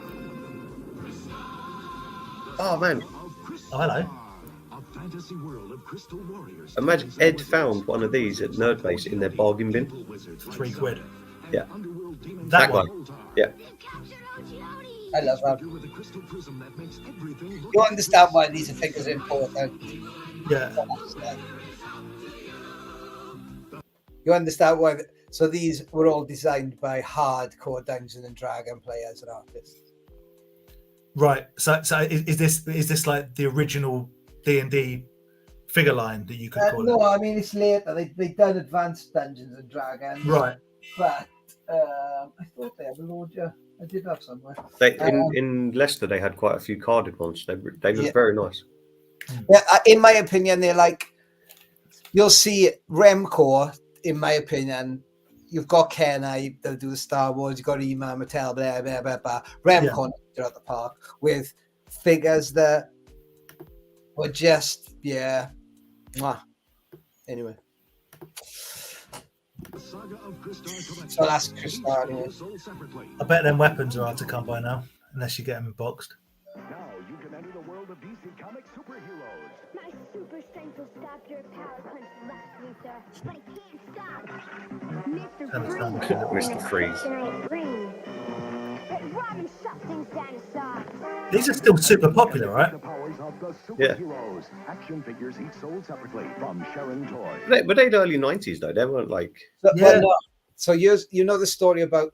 Oh man. Oh, hello. Imagine Ed found one of these at Nerdbase in their bargain bin. £3. Yeah. That one. Yeah. I love that. You understand why these figures are important. Yeah. You understand why. So these were all designed by hardcore Dungeons and Dragon players and artists. Right. So is this like the original D&D figure line that you could call it? No, I mean it's later. They've done advanced Dungeons and Dragons. Right. But I thought they had a load. Yeah, I did have somewhere. In Leicester, they had quite a few carded ones. They look very nice. Yeah, in my opinion, they're like, you'll see Remco. In my opinion, you've got Kenner, they'll do the Star Wars. You've got E-Man, Mattel, blah blah blah blah. Remco at the park with figures that were just Anyway. So that's Crystal anyway. I bet them weapons are hard to come by now, unless you get them boxed. Now you can enter the world of DC Comics superheroes. My super strength will stop your power punch last, Luther, but it can't stop Mr. Freeze. But Robin shut things down aside. These are still super popular, right? The powers of the Yeah. superheroes. Action figures each sold separately from Sharon Toy. Were they the early 90s though? They weren't like. So you know the story about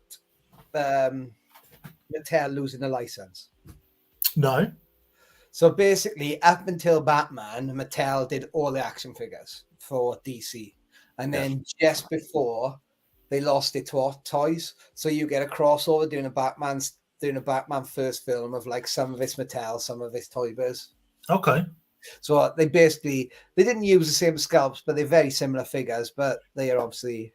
Mattel losing a license. No. So basically, up until Batman, Mattel did all the action figures. for DC, and then just before they lost it to Hot Toys, so you get a crossover doing a Batman first film of like some of it's Mattel, some of it's Toy Biz. Okay. So they didn't use the same scalps, but they're very similar figures, but they are obviously.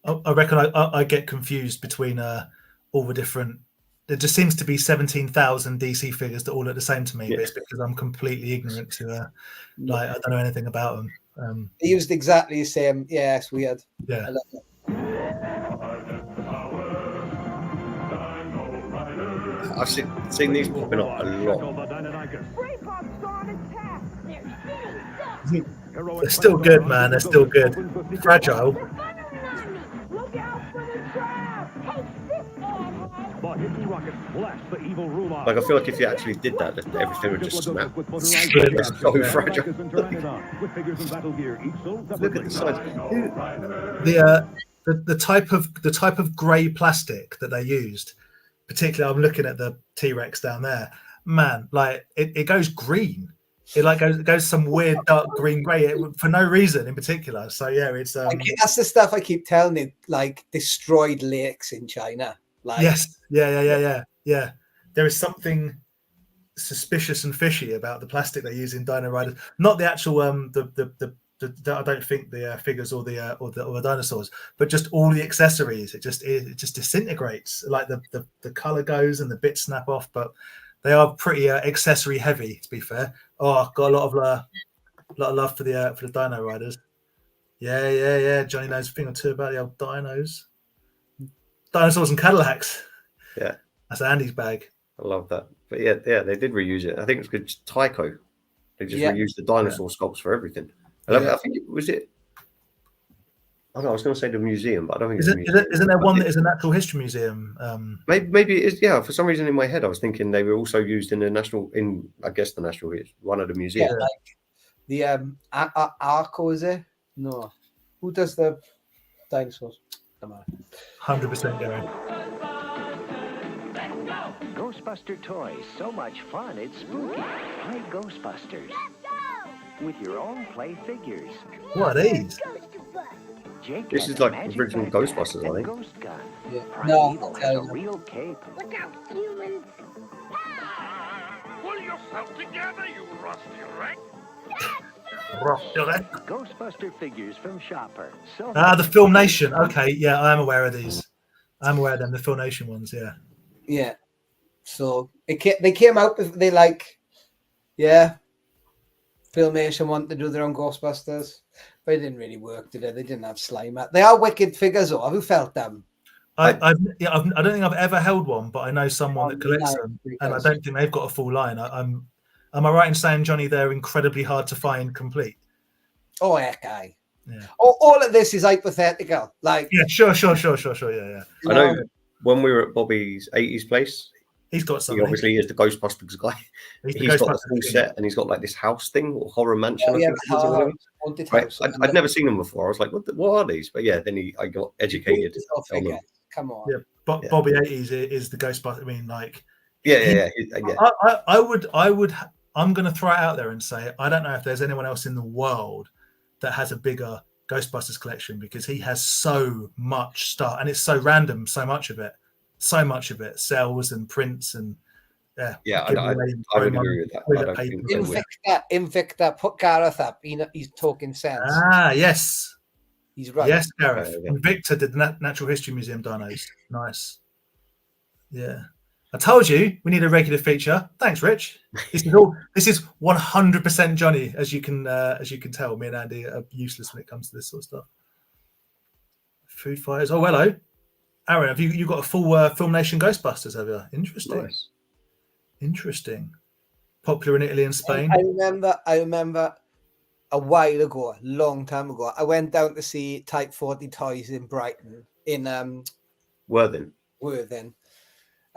I reckon I get confused between all the different. There just seems to be 17,000 DC figures that all look the same to me, but it's because I'm completely ignorant to like I don't know anything about them. They used exactly the same. Yeah, it's weird. Yeah. I love it. I've seen these popping up a lot. They're still good, man. They're still good. Fragile. Like I feel like if you actually did that, everything would just snap. It's so fragile. Look at the size. The type of grey plastic that they used, particularly I'm looking at the T-Rex down there, man, like it goes green. It like goes some weird dark green grey for no reason in particular. So yeah, it's that's the stuff I keep telling you, like destroyed lakes in China. Like yes, yeah. There is something suspicious and fishy about the plastic they use in Dino Riders. Not the actual I don't think the figures or the dinosaurs, but just all the accessories. It just disintegrates. Like the color goes and the bits snap off. But they are pretty accessory heavy, to be fair. Oh, I've got a lot of love for the Dino Riders. Yeah. Johnny knows a thing or two about the old dinos, dinosaurs and Cadillacs. Yeah, that's Andy's bag. I love that. But yeah, they did reuse it. I think it was good. Tyco. They just reused the dinosaur sculpts for everything. I think it was it. Oh no, I was going to say the museum, but I don't think isn't there one that is a natural history museum? Maybe it is. Yeah, for some reason in my head, I was thinking they were also used in the national. One of the museums. Yeah, like the Arco, is it? No, who does the dinosaurs? 100% Gary. Ghostbuster toys, so much fun, it's spooky. Play Ghostbusters with your own play figures. What are these? This is like original Ghostbusters, I think. Ghost gun. Yeah. No, has a real cape. Look out, humans! Pull yourself together, you rusty wreck! Ghostbuster figures from Shopper. So the Film Nation. Okay, yeah, I am aware of these. I'm aware of them, the Film Nation ones. Yeah. Yeah. So they came out with Filmation wanted to do their own Ghostbusters, but it didn't really work, did it? They didn't have slime. They are wicked figures, though. Have you felt them? I don't think I've ever held one, but I know someone that collects them, and I don't think they've got a full line. Am I right in saying, Johnny, they're incredibly hard to find complete? Oh, heck, aye. Yeah. All of this is hypothetical. Like, yeah, sure. Yeah. I know when we were at Bobby's 80s place, he's got something. He obviously is the Ghostbusters guy. He's got the full set, and he's got like this house thing or horror mansion. I'd never seen them before. I was like, what are these? But yeah, then I got educated. Come on. Yeah, Bobby 80s is the Ghostbuster. I mean, like, yeah. I'm going to throw it out there and say I don't know if there's anyone else in the world that has a bigger Ghostbusters collection, because he has so much stuff, and it's so random. So much of it sells and prints and I would agree with that. Invicta, put Gareth up. He's talking sense. Yes, he's right. Yes, Gareth. Invicta did the Natural History Museum dinos. Nice. Yeah, I told you we need a regular feature. Thanks, Rich. This is 100% Johnny, as you can tell. Me and Andy are useless when it comes to this sort of stuff. Food fighters. Oh, hello, Aaron. Have you got a full Film Nation Ghostbusters? Have you? Interesting. Nice. Interesting. Popular in Italy and Spain. I remember a while ago, a long time ago, I went down to see Type 40 Toys in Brighton, in Worthing.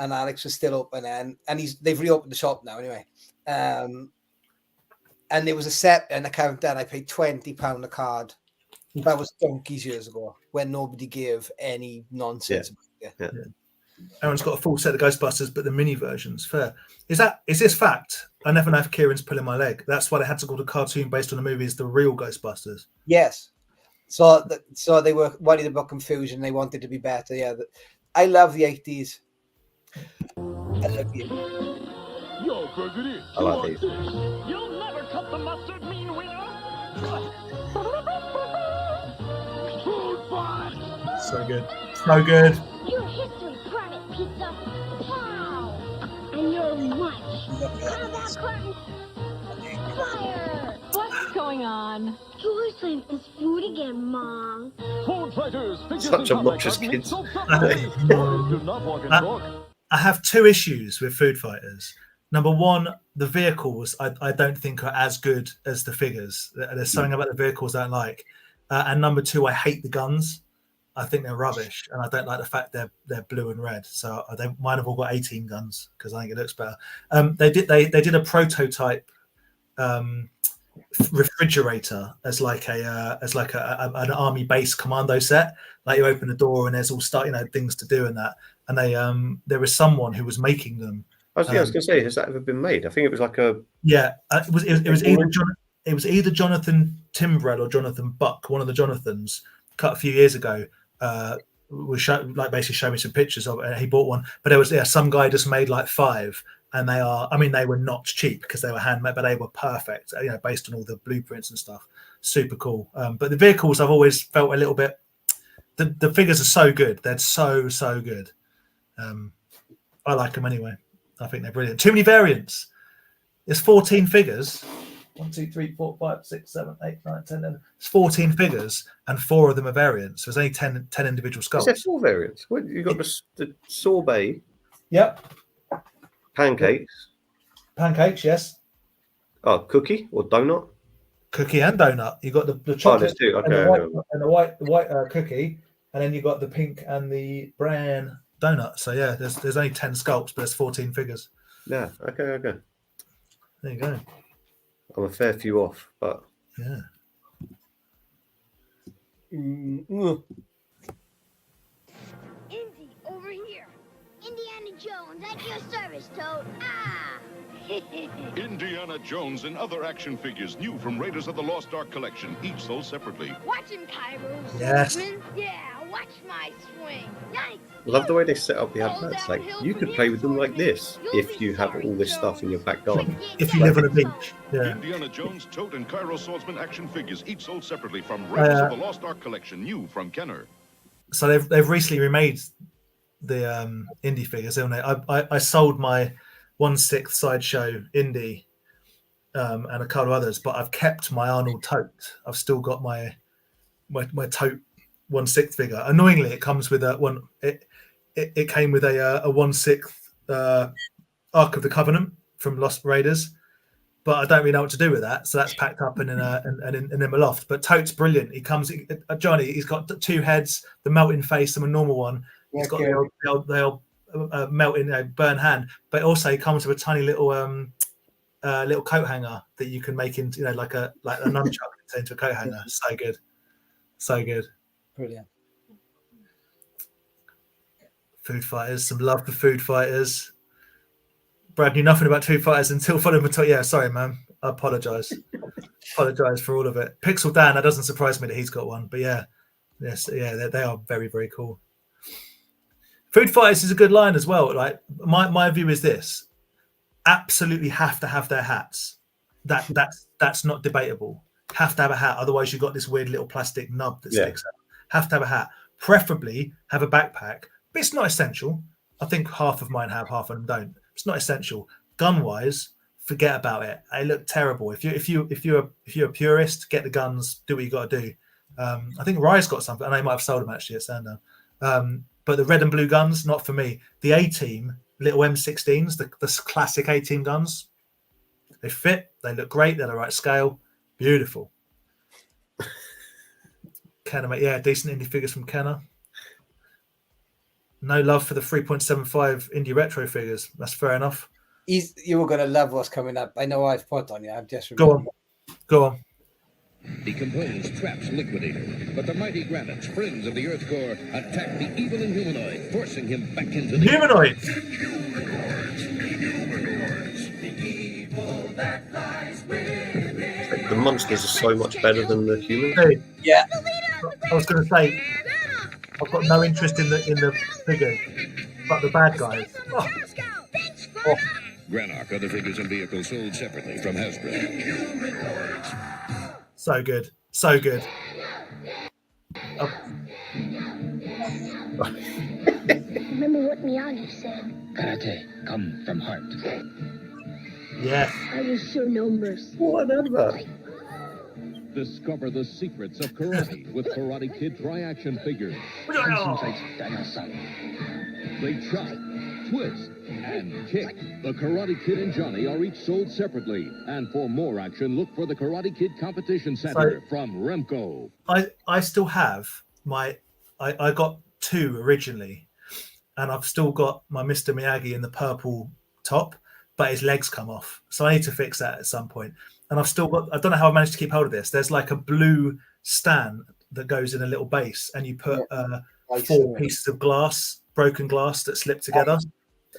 And Alex was still open, and they've reopened the shop now anyway. And there was a set and a countdown. I paid £20 a card. That was donkeys years ago, when nobody gave any nonsense. Yeah. Aaron's got a full set of Ghostbusters, but the mini versions. Fair. Is this fact? I never know if Kieran's pulling my leg. That's why they had to call the cartoon based on the movies the real Ghostbusters. Yes. So they were worried about confusion. They wanted to be better. Yeah. I love the 80s. I love the 80s. I like these. You'll never cut the mustard, mean winner. Food fight. So good. So good. Your history, Private Pizza. Wow. And your lunch. How about curtains? Fire. What's going on? Joycelyn is food again, Mom. Food fighters. Such obnoxious kids. I have two issues with Food Fighters. Number one, the vehicles I don't think are as good as the figures. There's something about the vehicles I don't like. And number two, I hate the guns. I think they're rubbish, and I don't like the fact they're blue and red. So mine have all got 18 guns because I think it looks better. They did a prototype refrigerator as like an army base commando set. Like you open the door and there's all things to do and that. And there was someone who was making them. I was going to say, has that ever been made? I think it was like a it was either Jonathan Timbrell or Jonathan Buck, one of the Jonathans, cut a few years ago. Basically showed me some pictures of it. And he bought one, but there was some guy just made like 5, and they were not cheap because they were handmade, but they were perfect. Based on all the blueprints and stuff. Super cool. But the vehicles, I've always felt a little bit. The figures are so good. They're so good. I like them anyway. I think they're brilliant. Too many variants. There's 14 figures. 1, 2, 3, 4, 5, 6, 7, 8, 9, 10, 11. It's 14 figures, and 4 of them are variants. So there's only 10 individual sculpts. Is there 4 variants? You got the sorbet. Yep. Pancakes. Pancakes, yes. Oh, cookie or donut? Cookie and donut. You got the chocolate and the white cookie, and then you got the pink and the brown donut. So yeah, there's only 10 sculpts, but there's 14 figures. Yeah. Okay. There you go. I'm a fair few off, but yeah. Indy, over here. Indiana Jones, at your service, Toad. Ah! Indiana Jones and other action figures new from Raiders of the Lost Ark collection, each sold separately. Watch him, Cairo. Yes. Yeah, watch my swing. Yikes. I love the way they set up the adverts. Like you could play with them like this if you have all this stuff in your back garden. If you live on a beach. Yeah. Indiana Jones, Toad, and Cairo Swordsman action figures, each sold separately from Raiders of the Lost Ark collection, new from Kenner. So they've recently remade the indie figures, haven't they? I sold my 1/6 sideshow indie and a couple of others, but I've kept my Arnold tote. I've still got my tote 1/6 figure. Annoyingly, it comes with it came with a 1/6 Ark of the Covenant from Lost Raiders, but I don't really know what to do with that. So that's packed up and in my loft. But tote's brilliant. He comes, Johnny. He's got 2 heads, the melting face and a normal one. He's got the old melting burn hand, but also he comes with a tiny little coat hanger that you can make into like a nunchuck into a coat hanger. So good. Brilliant. Food Fighters, some love for Food Fighters. Brad knew nothing about Food Fighters until following. Yeah, sorry, man. I apologise. Apologise for all of it. Pixel Dan, that doesn't surprise me that he's got one, but they are very, very cool. Food Fighters is a good line as well. Like my view is this: absolutely have to have their hats. That's not debatable. Have to have a hat, otherwise you've got this weird little plastic nub that sticks out. Have to have a hat. Preferably have a backpack, but it's not essential. I think half of mine have, half of them don't. It's not essential. Gun wise, forget about it. They look terrible. If you're a purist, get the guns. Do what you got to do. I think Rye's got something, and they might have sold them actually at Sandown. But the red and blue guns, not for me. The A-Team, little M16s, the classic A-Team guns, they fit, they look great, they're the right scale. Beautiful. Kenner, mate. Yeah, decent indie figures from Kenner. No love for the 3.75 indie retro figures. That's fair enough. You were going to love what's coming up. I know I've put on you. I've just remembered. Go on. Decomposed traps Liquidator, but the mighty Gravitz, friends of the Earth core, attack the evil Inhumanoid, forcing him back into the Humanoids. The monsters are so much better than the humans. Hey, Yeah. I was going to say, I've got no interest in the figures, but the bad guys. Oh. Granarch, other figures and vehicles sold separately from Hasbro. So good. So good. Oh. Remember what Miyagi said? Karate, come from heart. Yeah. I will show no mercy. What about? Discover the secrets of karate with Karate Kid Tri-Action figures. They chop, twist, and kick. The Karate Kid and Jonnie are each sold separately. And for more action, look for the Karate Kid Competition Center from Remco. I still have my... I got 2 originally, and I've still got my Mr. Miyagi in the purple top, but his legs come off. So I need to fix that at some point. And I've still got... I don't know how I managed to keep hold of this. There's like a blue stand that goes in a little base, and you put 4 pieces of glass, broken glass that slip together.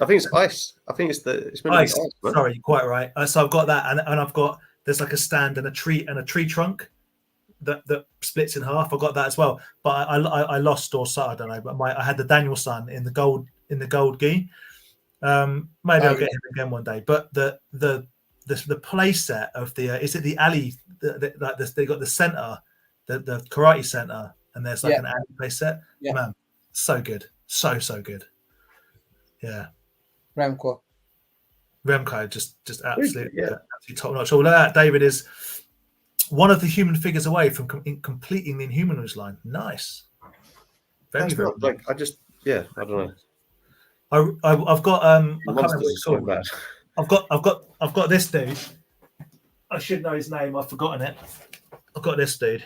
I think it's ice. I think it's ice. Sorry, you're quite right. So I've got that, and I've got... There's like a stand and a tree trunk that splits in half. I got that as well, but I lost or so I don't know. But I had the Danielson in the gold gi. Maybe I'll get him again one day. But the play set of the is it the alley? They got the center, the karate center, and there's like an alley play set. Yeah. Man, so good, so good. Yeah, Remco, just absolutely top notch. All of that, David is one of the human figures away from completing the Inhumanoids line. Nice. Very good. Like I don't know. I've got I can't remember what it's called. I've got this dude. I should know his name. I've forgotten it. I've got this dude.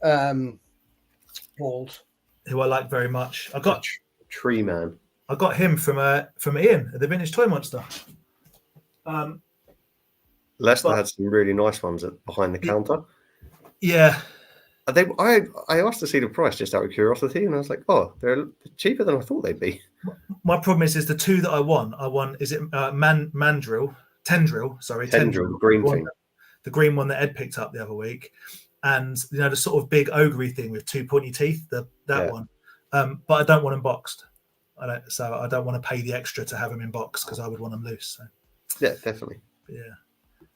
Bald. Who I like very much. I got Tree Man. I got him from Ian at the Vintage Toy Monster. Leicester had some really nice ones behind the counter. Yeah. I asked to see the price just out of curiosity, and I was like, oh, they're cheaper than I thought they'd be. My problem is the 2 that I won, is it Tendril, the green thing. The green one that Ed picked up the other week. And, the sort of big ogre thing with 2 pointy teeth, that one. But I don't want them boxed. I don't want to pay the extra to have them in box because I would want them loose. So. Yeah, definitely. Yeah.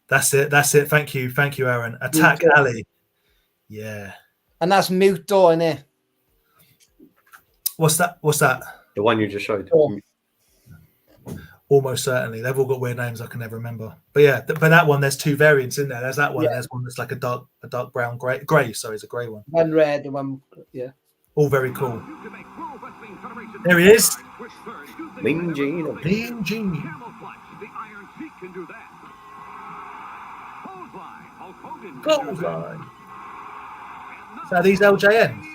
That's it. Thank you, Aaron. Attack Alley. Yeah. And that's Mute Door in there. What's that? The one you just showed. Almost certainly. They've all got weird names I can never remember. But yeah, but that one, there's 2 variants in there. There's that one. And there's one that's like a dark brown grey. Sorry, it's a grey one. One red and one all very cool. There he is. Mean Gene. Clothesline. So these LJNs?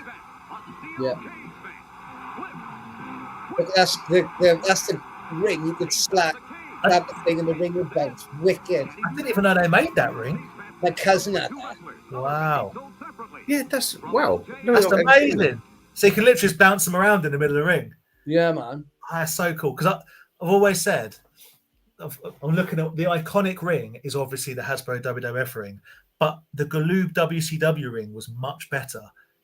Yeah. But that's the ring. You could slap the thing in the ring with bounce. Wicked. I didn't even know they made that ring. My cousin had that. Wow. Yeah, that's wow. That's amazing. So you can literally just bounce them around in the middle of the ring. Yeah, man. That's so cool. Because I've always said, I'm looking at the iconic ring is obviously the Hasbro WWF ring, but the Galoob WCW ring was much better.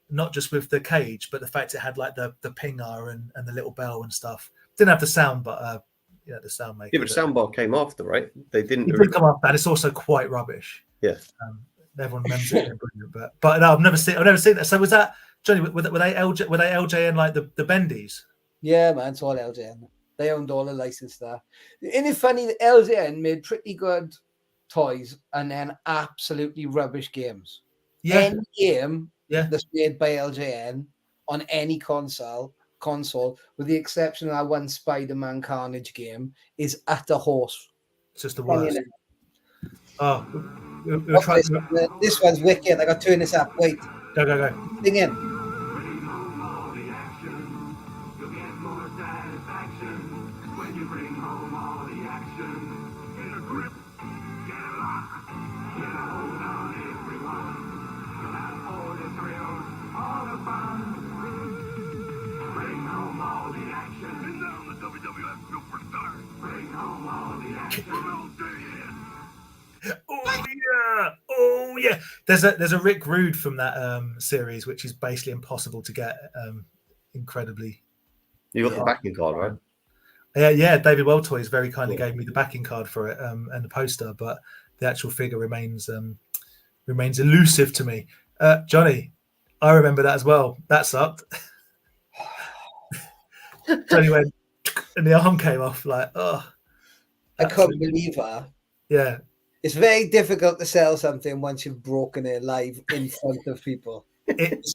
Not just with the cage, but the fact it had like the pinger and the little bell and stuff. Didn't have the sound, but the sound maker. Yeah, but soundbar came after, right? They didn't. It did come after, and it's also quite rubbish. Yeah. Everyone remembers it, but no, I've never seen that. So was that Jonnie? Were they LJN like the Bendies? Yeah, man, it's all LJN. They owned all the license there. Isn't it funny that LJN made pretty good toys and then absolutely rubbish games? Yeah. Any game that's made by LJN on any console, with the exception of that one Spider-Man Carnage game, is utter horse. It's just the worst. Oh, this one's wicked. I got to turn this up. Wait. Go. Sing in. Oh yeah. There's a Rick Rude from that series, which is basically impossible to get. Incredibly. You got the backing card, right? Yeah. David Welltoys very kindly gave me the backing card for it and the poster, but the actual figure remains elusive to me. Johnny, I remember that as well. That sucked. Johnny went and the arm came off like, oh. I couldn't believe that. Yeah. It's very difficult to sell something once you've broken it live in front of people. It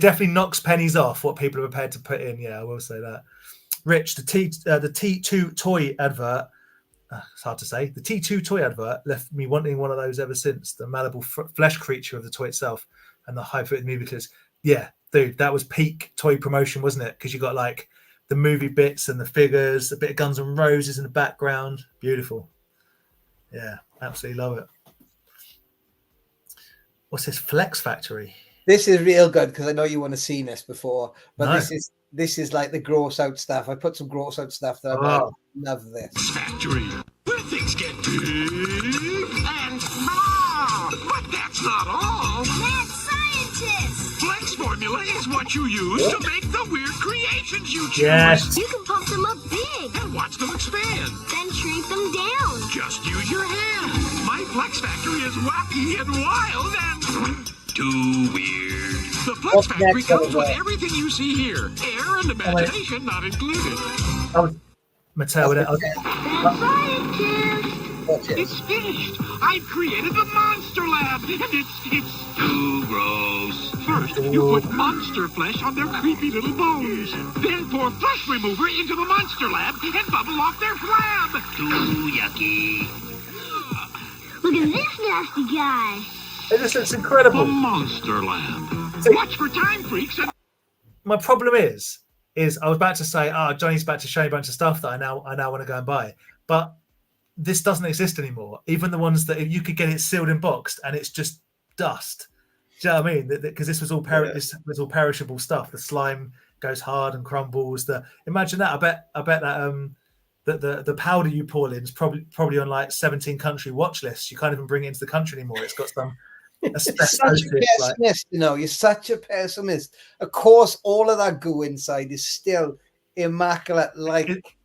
definitely knocks pennies off what people are prepared to put in. Yeah, I will say that. Rich, the T2 toy advert. It's hard to say. The T2 toy advert left me wanting one of those ever since. The malleable flesh creature of the toy itself and the high-footed movie clips. Yeah, dude, that was peak toy promotion, wasn't it? Because you got like the movie bits and the figures, a bit of Guns N' Roses in the background. Beautiful. Yeah, absolutely love it. What's this? Flex Factory. This is real good because I know you want to see this before, but No. this is like the gross out stuff. I put some gross out stuff that I love this. Factory, where things get big and small. But that's not all. Mad scientist! Flex formula is what you use to make the weird creations you choose. Yes. You can pump them up big, And watch them expand. then shrink them down. Just use your hands. My Flex Factory is wacky and wild and too weird. The Flex What's Factory next, comes with Oliver? everything you see here. Air and imagination not included. Mattel. Mad scientist! It's finished. I've created the Monster Lab, and it's too gross. First, you put monster flesh on their creepy little bones. Then pour flesh remover into the Monster Lab and bubble off their flab. Too yucky. Look at this nasty guy. It just looks incredible. The Monster Lab. Watch for time freaks and My problem is I was about to say, Johnny's about to show me a bunch of stuff that I now want to go and buy, but this doesn't exist anymore. Even the ones that you could get it sealed and boxed, and it's just dust. Do you know what I mean? Because this was all this was all perishable stuff. The slime goes hard and crumbles. Imagine that. I bet that the powder you pour in is probably on like 17 country watch lists. You can't even bring it into the country anymore. It's got some. You're such a pessimist, you're such a pessimist. Of course, all of that goo inside is still immaculate.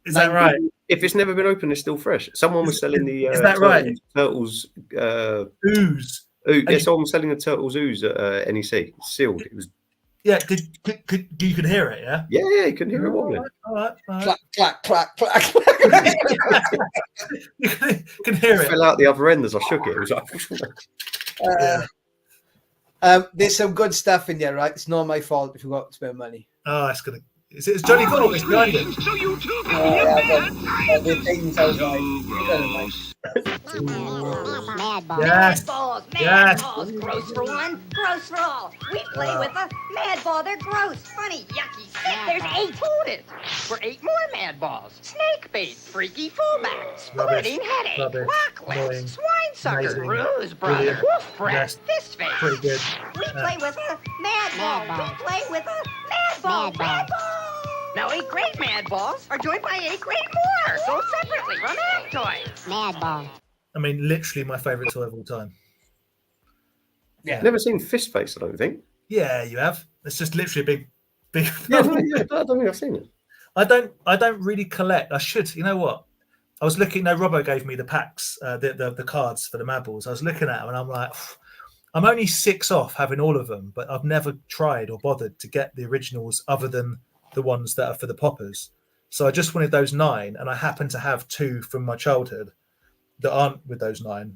Is that right? If it's never been opened, it's still fresh. Someone was selling the is that right? Turtles ooze. Yeah, someone was selling the Turtles ooze at NEC. Sealed. It was. Yeah, you could hear it, yeah? Yeah, you couldn't hear it wobbling. All right. Clack, clack, clack, clack. You can hear it. Fell out the other end as I shook it. It was like. There's some good stuff in there, right? It's not my fault if you got to spend money. Oh, it's gonna. It's Johnny Gold. It's behind it. so you too can be a The things I was Mad balls. Yes. Mad balls. Mad Yes. balls. Gross for one, gross for all. We play with a mad ball. They're gross, funny, yucky, sick. There's 8 total. For 8 more mad balls. Snake bait, freaky fullback, splitting headache, Rubbish. rock Annoying. lips, swine sucker, Amazing. bruise brother, Brilliant. wolf breath, Yes. fist face. Pretty good. We play with a mad ball. ball. We play with a mad ball. Mad ball. Mad ball. Now 8 great mad balls are joined by 8 great more, sold separately from Ag Toys. Mad ball. I mean, literally my favorite toy of all time. Yeah. Never seen Fist Face, I don't think. Yeah, you have. It's just literally a big. Yeah, I don't think I've seen it. I don't really collect. I should. You know what? I was looking. No, Robbo gave me the packs, the cards for the Mad Balls. I was looking at them and I'm like, I'm only 6 off having all of them, but I've never tried or bothered to get the originals other than the ones that are for the poppers. So I just wanted those 9, and I happen to have 2 from my childhood that aren't with those 9.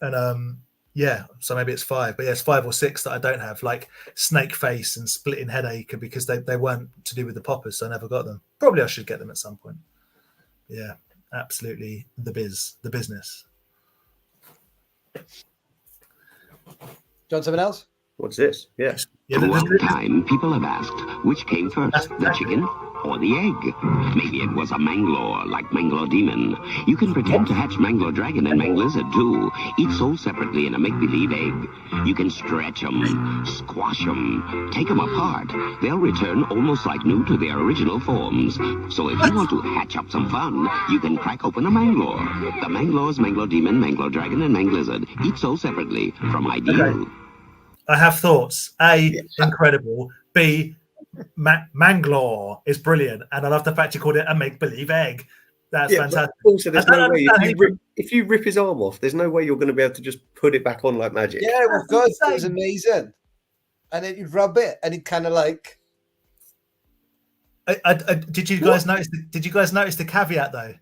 And yeah, so maybe it's 5, but yeah, it's 5 or 6 that I don't have, like Snake Face and Splitting Headache, because they weren't to do with the poppers, so I never got them. Probably I should get them at some point. Yeah, absolutely the business. John, something else? What's this? Yeah. For a long time, people have asked, which came first, the chicken or the egg. Maybe it was a Manglore, like Manglore Demon. You can pretend to hatch Manglore Dragon and Manglizard, too, each sold separately in a make-believe egg. You can stretch them, squash them, take them apart. They'll return almost like new to their original forms. So if you want to hatch up some fun, you can crack open a Manglore. The Manglores, Manglore Demon, Manglore Dragon, and Manglizard, each sold separately from Ideal. Okay. I have thoughts. A, incredible. B, Manglore is brilliant, and I love the fact you called it a make-believe egg. That's fantastic. Also, there's no way if you rip his arm off, there's no way you're going to be able to just put it back on like magic. Yeah, it was good. It was amazing. And then you'd rub it, and it kind of like. Did you guys notice? Did you guys notice the caveat though?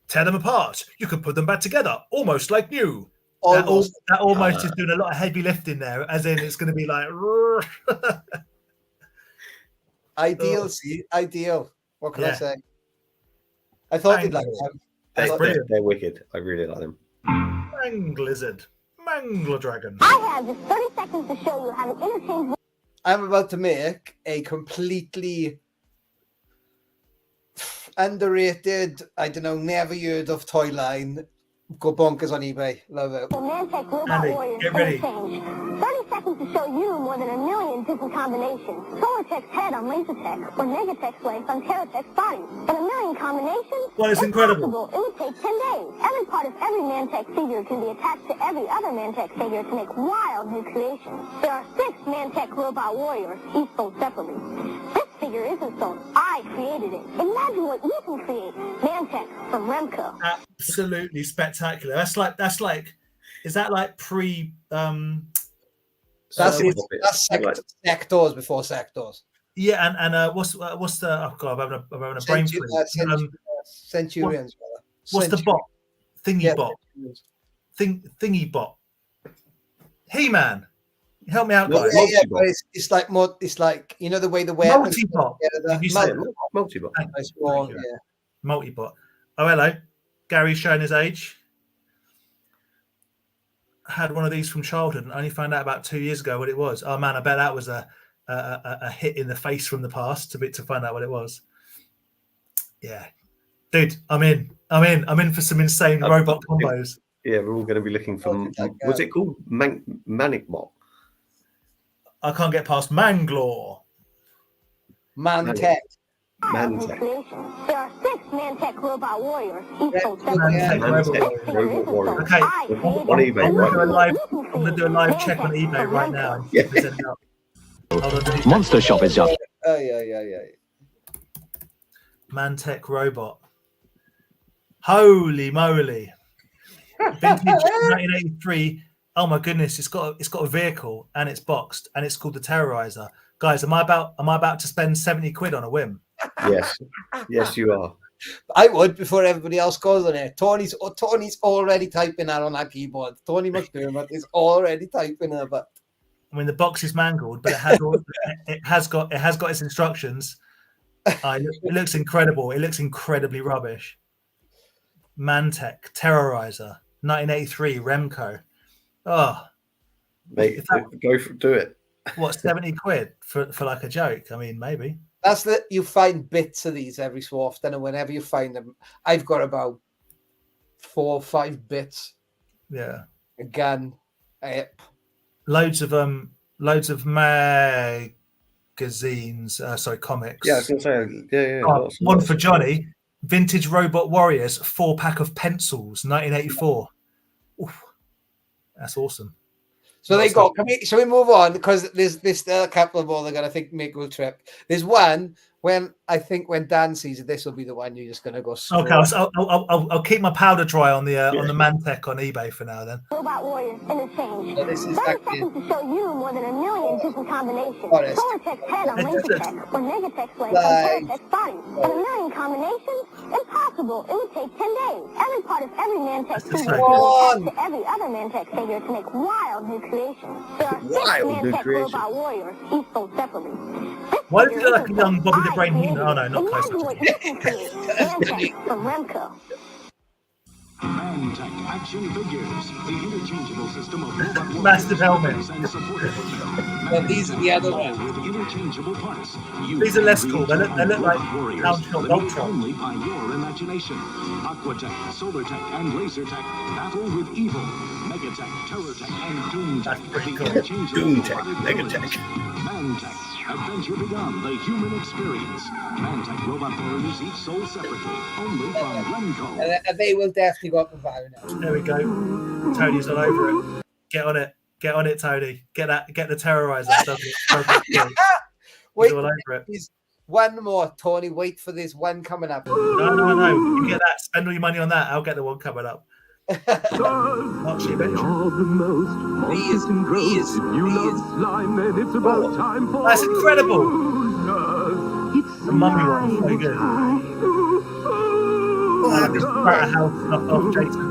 Tear them apart. You can put them back together, almost like new. That almost is doing a lot of heavy lifting there, as in it's going to be like. Ideal, ideal. What can I say? I thought you'd like them. They're wicked. I really like them. Manglizard, Mangler Dragon. I have just 30 seconds to show you how to interchange. I'm about to make a completely underrated, I don't know, never heard of toy line. Go bonkers on eBay. Love it. Andy, get ready. 30 seconds to show you more than 1 million different combinations. Solartech's head on Lasertech, or Megatech's legs on Terratech's body. In 1 million combinations, well, it's incredible. It would take 10 days. Every part of every Mantech figure can be attached to every other Mantech figure to make wild new creations. There are 6 Mantech robot warriors, each sold separately. This figure isn't sold. I created it. Imagine what you can create. Mantech from Remco. Absolutely spectacular. That's like is that like pre that's sectors before sectors. Yeah, and what's the I'm having a brain freeze. Centurions. What's the bot? Bot. Thingy bot. He-Man. Help me out, guys. But it's like more. It's like, you know, the way the weapons. Multibot. Multibot. Multibot. Oh, hello. Gary's showing his age. Had one of these from childhood and only found out about 2 years ago what it was. Oh man, I bet that was a hit in the face from the past to find out what it was. Yeah, dude, I'm in for some insane robot combos. Yeah, we're all going to be looking for. Was it called Manic Mop? I can't get past Manglore. Mantech. Mantech. There are 6 Mantech robot warriors. Mantech robot warrior. Okay, on eBay. I'm going to do a live check on eBay right now. Monster Shop is up. Yeah. Mantech robot. Holy moly! Vintage 1983. Oh my goodness! It's got a vehicle and it's boxed and it's called the Terrorizer. Guys, am I about to spend 70 quid on a whim? Yes, you are. I would before everybody else goes on it. Tony's already typing that on that keyboard. Tony McDermott is already typing it. But I mean, the box is mangled, but it has got its instructions. It looks incredible. It looks incredibly rubbish. Mantech Terrorizer 1983 Remco. Oh, mate, do it. What, 70 quid for like a joke? I mean, maybe. That's that you find bits of these every so often, and whenever you find them, I've got about 4 or 5 bits. Yeah. Again, loads of magazines. Comics. Yeah, I was gonna say, yeah. One for Jonnie. Vintage Robot Warriors 4-pack of pencils, 1984. Oof, that's awesome. So they go. Shall we move on? Because there's still a couple more they're gonna make a trip. There's one when Dan sees it. This will be the one you're just gonna go. Okay, I'll keep my powder dry on the Mantech on eBay for now. Then. Robot Warriors interchange. So this is 30 seconds to show you more than 1 million different combinations. Solartech's head on Lasertech, or Megatech's legs on Terratech's body. In 1 million combinations, impossible. It would take 10 days. Every part of every Mantech figure can be attached to every other Mantech figure to make wild new creations. There are 6 Mantech robot warriors, each sold separately. Why did you like a young Bobby the Brain Heenan? Oh no, not close. Imagine what you can create. Mantech from Remco. Mantech action figures, the interchangeable system of robot Massive helmet. and supporting And these are the other ones. with interchangeable parts. These are less cool. They look like warriors, Ultron. limited only by your imagination. Aquatech, Solartech, and Lasertech battle with evil. Megatech, Terrortech, and Doomtech. Doomtech, Megatech. Mantech. Adventure beyond the human experience. Mantech robot warriors each sold separately, only from Remco. And they will definitely go up the value now. There we go. Tony's all over it. Get on it. Get on it, Tony. Get the terrorizer. Wait, all over it. One more, Tony. Wait for this one coming up. No. You get that. Spend all your money on that. I'll get the one coming up. Not cheap, They are the most monsters and gross. If you love slime, then it's about time for. That's incredible. It's the mummy one. Very good. This matter how knocked off Jason.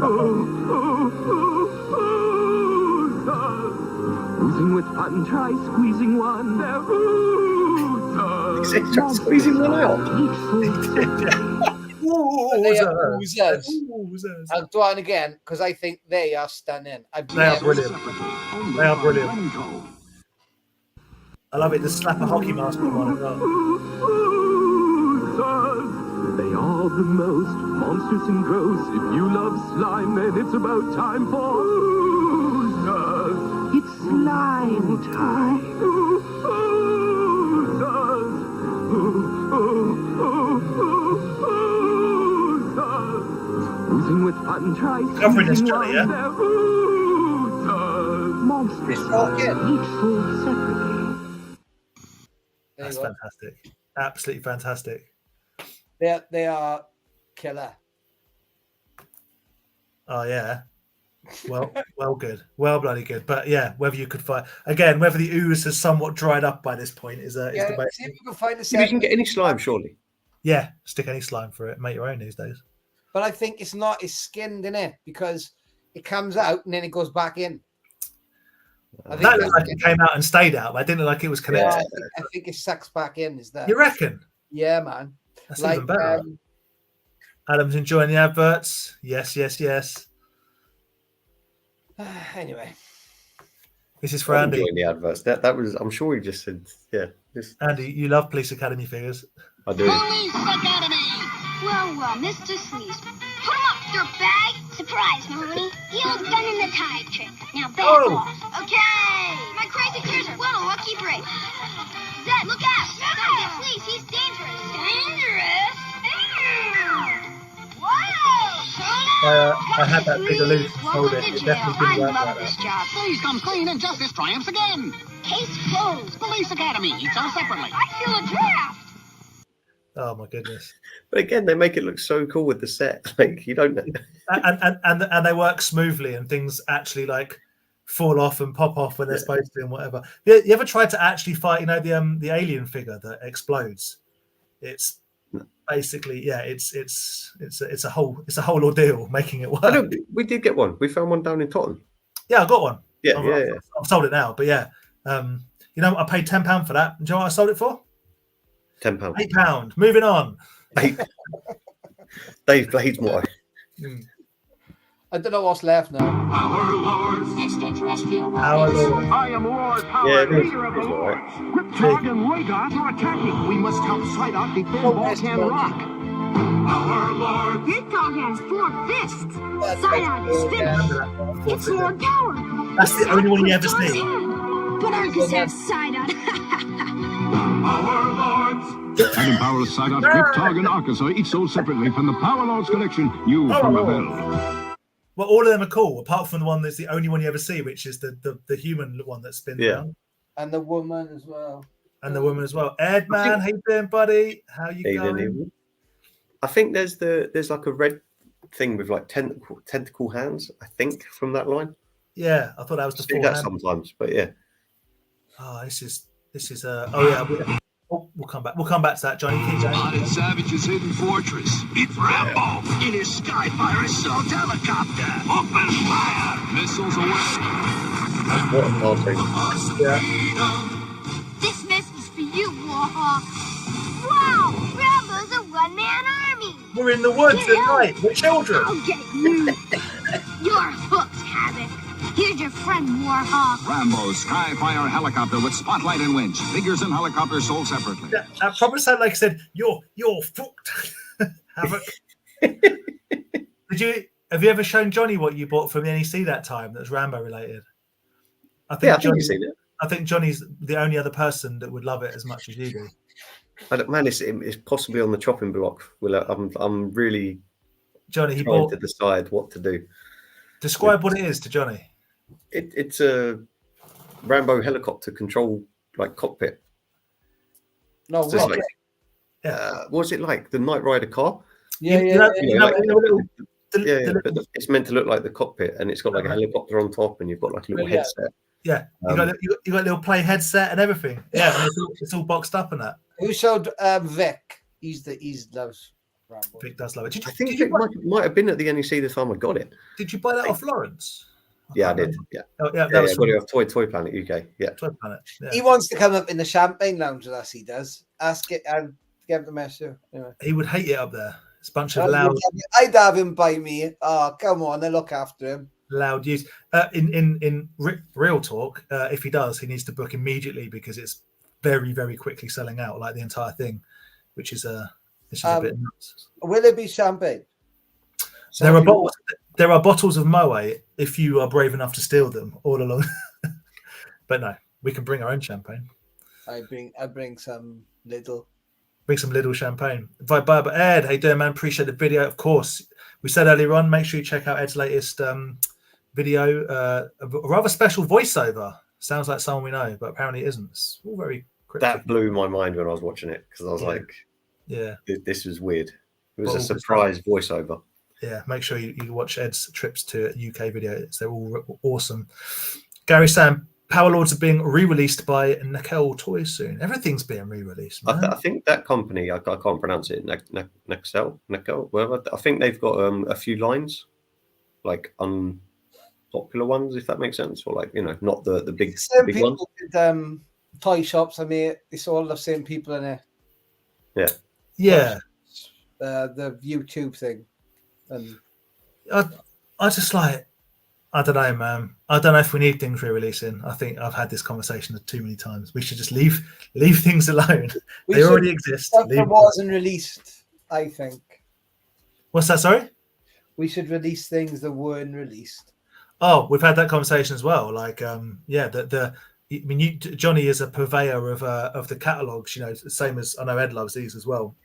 Oozing with fun, try squeezing one. Try squeezing one out. Oozers. I'll do it again because I think they are stunning. They are brilliant. They are brilliant. I love it. The slap a hockey mask on as well. They are the most monstrous and gross. If you love slime, then it's about time for oozers. It's slime time. Oozing with fun, try covering this, Jonnie, yeah? Monsters each sold separately. That's fantastic. Absolutely fantastic. They are killer. Oh yeah. Well good. Well bloody good. But yeah, whether you could find again, whether the ooze has somewhat dried up by this point is debate. See if you can find the You can get any slime, surely. Yeah, stick any slime for it. Make your own these days. But I think it's skinned in it because it comes out and then it goes back in. That looked like it came out and stayed out, but I didn't look like it was connected. Yeah, I think it sucks back in. Is that? You reckon? Yeah, man. That's even better. Adam's enjoying the adverts. Yes. Anyway, this is for Andy. Enjoying the adverts. That was. I'm sure he just said, yeah. Andy, you love Police Academy figures. I do. Police Academy. Well, Mr. Sleaze, put him up, dirtbag. Surprise, Mahoney. He was done in the tide trick. Now back off. Okay. My crazy tears are well, lucky break. Zed, look out. Gotta get Sleaze. He's dangerous. Dangerous? I had that big illusion told it. It definitely didn't work like that. Sleaze comes clean and justice triumphs again. Case closed. Police Academy. Each other separately. I feel a draft. Oh my goodness! But again, they make it look so cool with the set. Like you don't know, and they work smoothly, and things actually like fall off and pop off when they're supposed to, and whatever. You ever tried to actually fight? You know the alien figure that explodes. It's basically it's a whole ordeal making it work. We did get one. We found one down in Tottenham. Yeah, I got one. Yeah, I've sold it now, but yeah, you know, I paid £10 for that. Do you know what I sold it for? £10. £8. Moving on. Dave Blades more. I don't know what's left now. Our lords. Our lord. I am Lord Power, leader of the lords. Riptog and Roygoth are attacking. We must help Psyduck defend Volcan Rock. Our lord. Riptog has 4 fists. Psyduck is finished. It's Lord Power. That's the only one you ever see. But Arcus have Psyduck. Our lords. And in Power Psyduck, Riptog and Arcus are each sold separately from the Power Lords collection, new from Rebel. Well, all of them are cool, apart from the one that's the only one you ever see, which is the human one that spins around. And the woman as well. Ed, man, how you doing, buddy? How you going? I think there's like a red thing with like tentacle hands, I think, from that line. Yeah, I thought that was the see that sometimes, but yeah. Oh, this is we'll come back. We'll come back to that, Johnny. Keep going. On Savage's hidden fortress, it's Rambo in his Skyfire assault helicopter. Open fire! Missiles away. This message is for you, Warhawk. Wow, Rambo's a one-man army. We're in the woods at night. We're children. I'll get you. You're hooked, Havoc. Here's your friend, Warhawk. Rambo's Skyfire helicopter with spotlight and winch. Figures and helicopters sold separately. That probably sounded like I said, you're fucked, Havoc. Have you ever shown Jonnie what you bought from the NEC that time that's Rambo related? I think you've seen it. I think Johnny's the only other person that would love it as much as you do. Man, it's possibly on the chopping block. I'm really Johnny. trying to decide what to do. Describe what it is to Johnny. It's a Rambo helicopter control cockpit. No, so what's it like? The Knight Rider car? Yeah. But it's meant to look like the cockpit, and it's got like a helicopter on top, and you've got like a little headset. Yeah, you got a little play headset and everything. Yeah, and it's all boxed up and that. Who showed Vic? He loves Rambo. Vic does love it. I think it might have been at the NEC the time I got it. Did you buy that off Lawrence? Yeah, I did. Yeah, that was from Toy Planet UK. Yeah, Toy Planet. Yeah. He wants to come up in the champagne lounge with us. He does. Ask it and give him the message. Anyway. He would hate it up there. It's a bunch of loud. I'd have him by me. Oh, come on! I look after him. Loud use. In real talk, if he does, he needs to book immediately because it's very, very quickly selling out, like the entire thing, which is a bit nuts. Will it be champagne? There are bottles of Moet if you are brave enough to steal them all along. But no, we can bring our own champagne. I bring some little. Bring some little champagne. But Ed, how you doing, man? Appreciate the video. Of course, we said earlier on, make sure you check out Ed's latest video. A rather special voiceover. Sounds like someone we know, but apparently it isn't. It's all very cryptic. That blew my mind when I was watching it because I was like, yeah, this was weird. It was a surprise voiceover. Yeah, make sure you watch Ed's trips to UK videos. They're all awesome. Gary Sam, Power Lords are being re-released by Nickel Toys soon. Everything's being re-released. I think that company, I can't pronounce it, Nickel, whatever. I think they've got a few lines, like unpopular ones, if that makes sense, or like not the big ones. Did, toy shops. I mean, it's all the same people in it. Yeah. The YouTube thing, and I just like. I don't know, man. I don't know if we need things re-releasing. I think I've had this conversation too many times. We should just leave things alone. They already exist. Stuff that wasn't released, I think. What's that? Sorry. We should release things that weren't released. Oh, we've had that conversation as well. Like, Jonnie is a purveyor of the catalogs. Same as I know Ed loves these as well.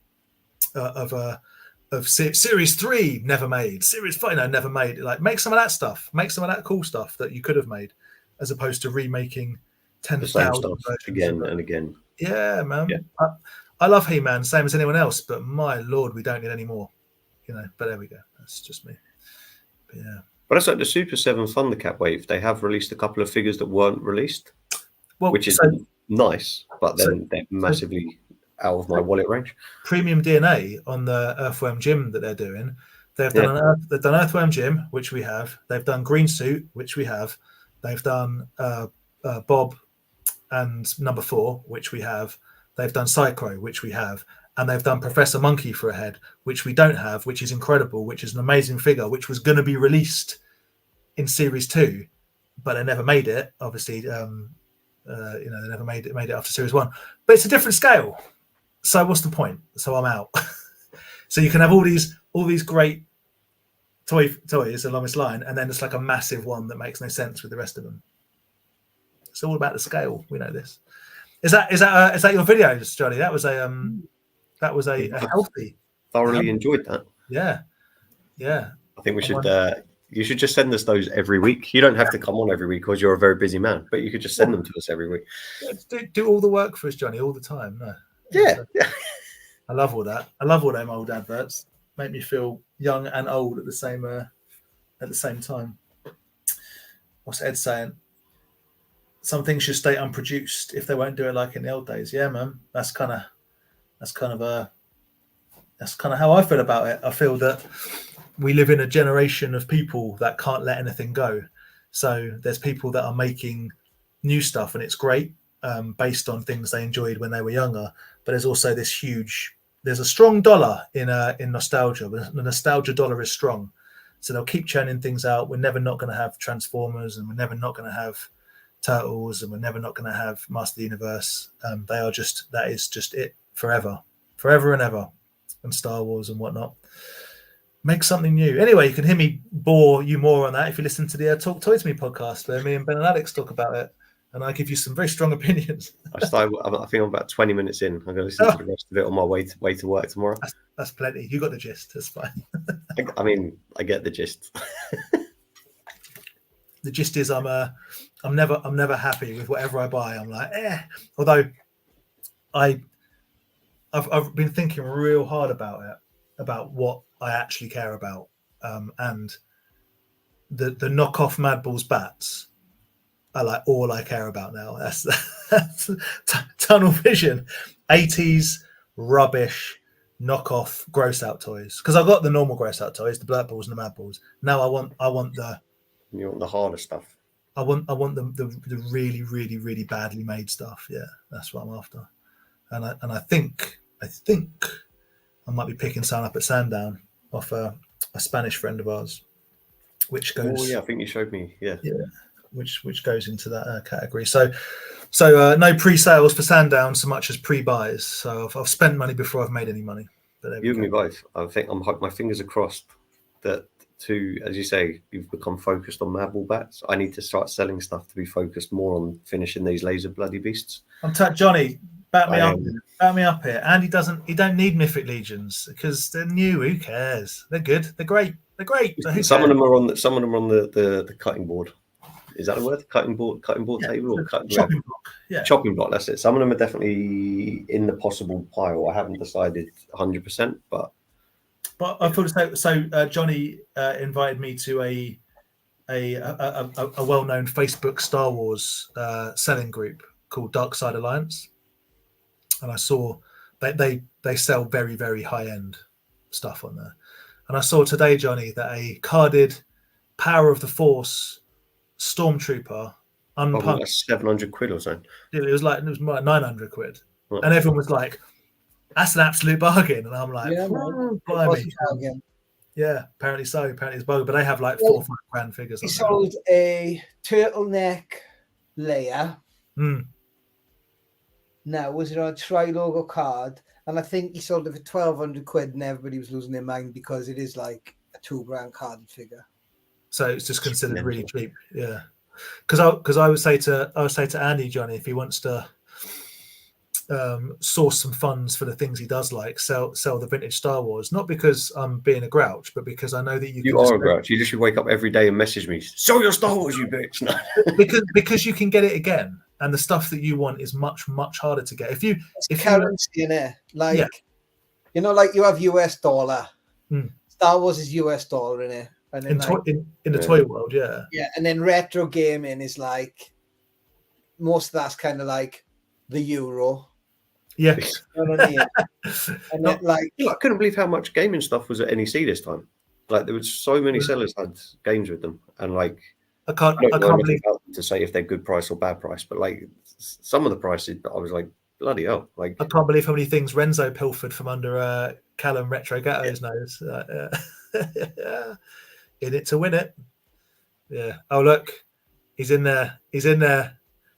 Of Series 3 never made, Series 5 never made. Like, make some of that stuff, make some of that cool stuff that you could have made, as opposed to remaking 10,000 again and again. Yeah, man. Yeah. I love He-Man, same as anyone else, but my lord, we don't need any more. But there we go. That's just me. But yeah. But that's like the Super 7 Thundercat wave. They have released a couple of figures that weren't released, which is nice, but then they're massively out of my wallet range. Premium DNA on the Earthworm Jim that they're doing. They've done they've done Earthworm Jim, which we have. They've done Green Suit, which we have. They've done Bob and Number 4, which we have. They've done Psycho, which we have. And they've done Professor Monkey for a head, which we don't have, which is incredible, which is an amazing figure, which was going to be released in Series 2, but they never made it. Obviously, they never made it after Series 1. But it's a different scale. So what's the point? So I'm out. So you can have all these great toys along this line, and then it's like a massive one that makes no sense with the rest of them. It's all about the scale. We know this. Is that your videos, Johnny? That was a healthy. Thoroughly enjoyed that. Yeah. I think we should. You should just send us those every week. You don't have to come on every week because you're a very busy man, but you could just send them to us every week. Do all the work for us, Johnny, all the time. No. Yeah. I love all that. I love all them old adverts. Make me feel young and old at the same time. What's Ed saying? Some things should stay unproduced if they won't do it like in the old days. Yeah, man. That's kind of how I feel about it. I feel that we live in a generation of people that can't let anything go. So there's people that are making new stuff, and it's great, based on things they enjoyed when they were younger. But there's also this huge there's a strong dollar in nostalgia. The nostalgia dollar is strong, so they'll keep churning things out. We're never not going to have Transformers, and we're never not going to have Turtles, and we're never not going to have Master of the Universe. That is just it forever and ever, and Star Wars and whatnot. Make something new. Anyway, you can hear me bore you more on that if you listen to the Talk Toy to Me podcast, where me and Ben and Alex talk about it, and I give you some very strong opinions. I think I'm about 20 minutes in. I'm going to listen to the rest of it on my way to work tomorrow. That's plenty. You got the gist. That's fine. I get the gist. The gist is I'm never happy with whatever I buy. I'm like, Although I've been thinking real hard about it, about what I actually care about, and the knockoff Mad Balls bats are like all I care about now. That's tunnel vision, 80s rubbish knockoff gross out toys. Because I've got the normal gross out toys, the Blurt Balls and the Mad Balls. Now I want the harder stuff. I want the really, really, really badly made stuff. Yeah, that's what I'm after. And I think I might be picking something up at Sandown off a Spanish friend of ours, which goes. Oh yeah, I think you showed me. Yeah. Which goes into that category. So no pre-sales for Sandown so much as pre-buys. So I've spent money before I've made any money. But you and me both. I think my fingers are crossed that as you say, you've become focused on Mad Ball bats. I need to start selling stuff to be focused more on finishing these laser bloody beasts. I'm Johnny. Back me up here. And he don't need Mythic Legions because they're new. Who cares? They're good. They're great. Some of them are on the cutting board. Is that a word? Cutting board table or chopping block? Yeah, chopping block. That's it. Some of them are definitely in the possible pile. I haven't decided 100%, but I thought so. Jonnie invited me to a well-known Facebook Star Wars selling group called Dark Side Alliance. And I saw they sell very, very high-end stuff on there. And I saw today, Jonnie, that a carded Power of the Force Stormtrooper like 700 quid or so. It was like 900 quid. Right. And everyone was like, that's an absolute bargain. And I'm like, yeah, apparently so. Apparently it's bargain. But they have like 4 or 5 grand figures. He sold a turtleneck layer. Now, was it on a tri-logo card? And I think he sold it for 1,200 quid and everybody was losing their mind because it is like a 2 grand carded figure. So it's just considered really cheap. Yeah. Because I would say to Andy, Jonnie, if he wants to source some funds for the things he does like, sell the vintage Star Wars, not because I'm being a grouch, but because I know that you are a grouch. You just should wake up every day and message me, sell your Star Wars, you bitch. No. because you can get it again. And the stuff that you want is much, much harder to get. If currency in it, like you know, like you have US dollar. Star Wars is US dollar in it, and then in the toy world, yeah, and then retro gaming is like most of that's kind of like the euro. Yeah, you know what I mean? And then, like, I couldn't believe how much gaming stuff was at NEC this time. Like there was so many sellers had games with them, and like. I can't believe to say if they're good price or bad price, but like some of the prices, I was like, bloody hell! Like I can't believe how many things Renzo pilfered from under Callum Retro Gatto's nose. In it to win it. Yeah. Oh look, he's in there.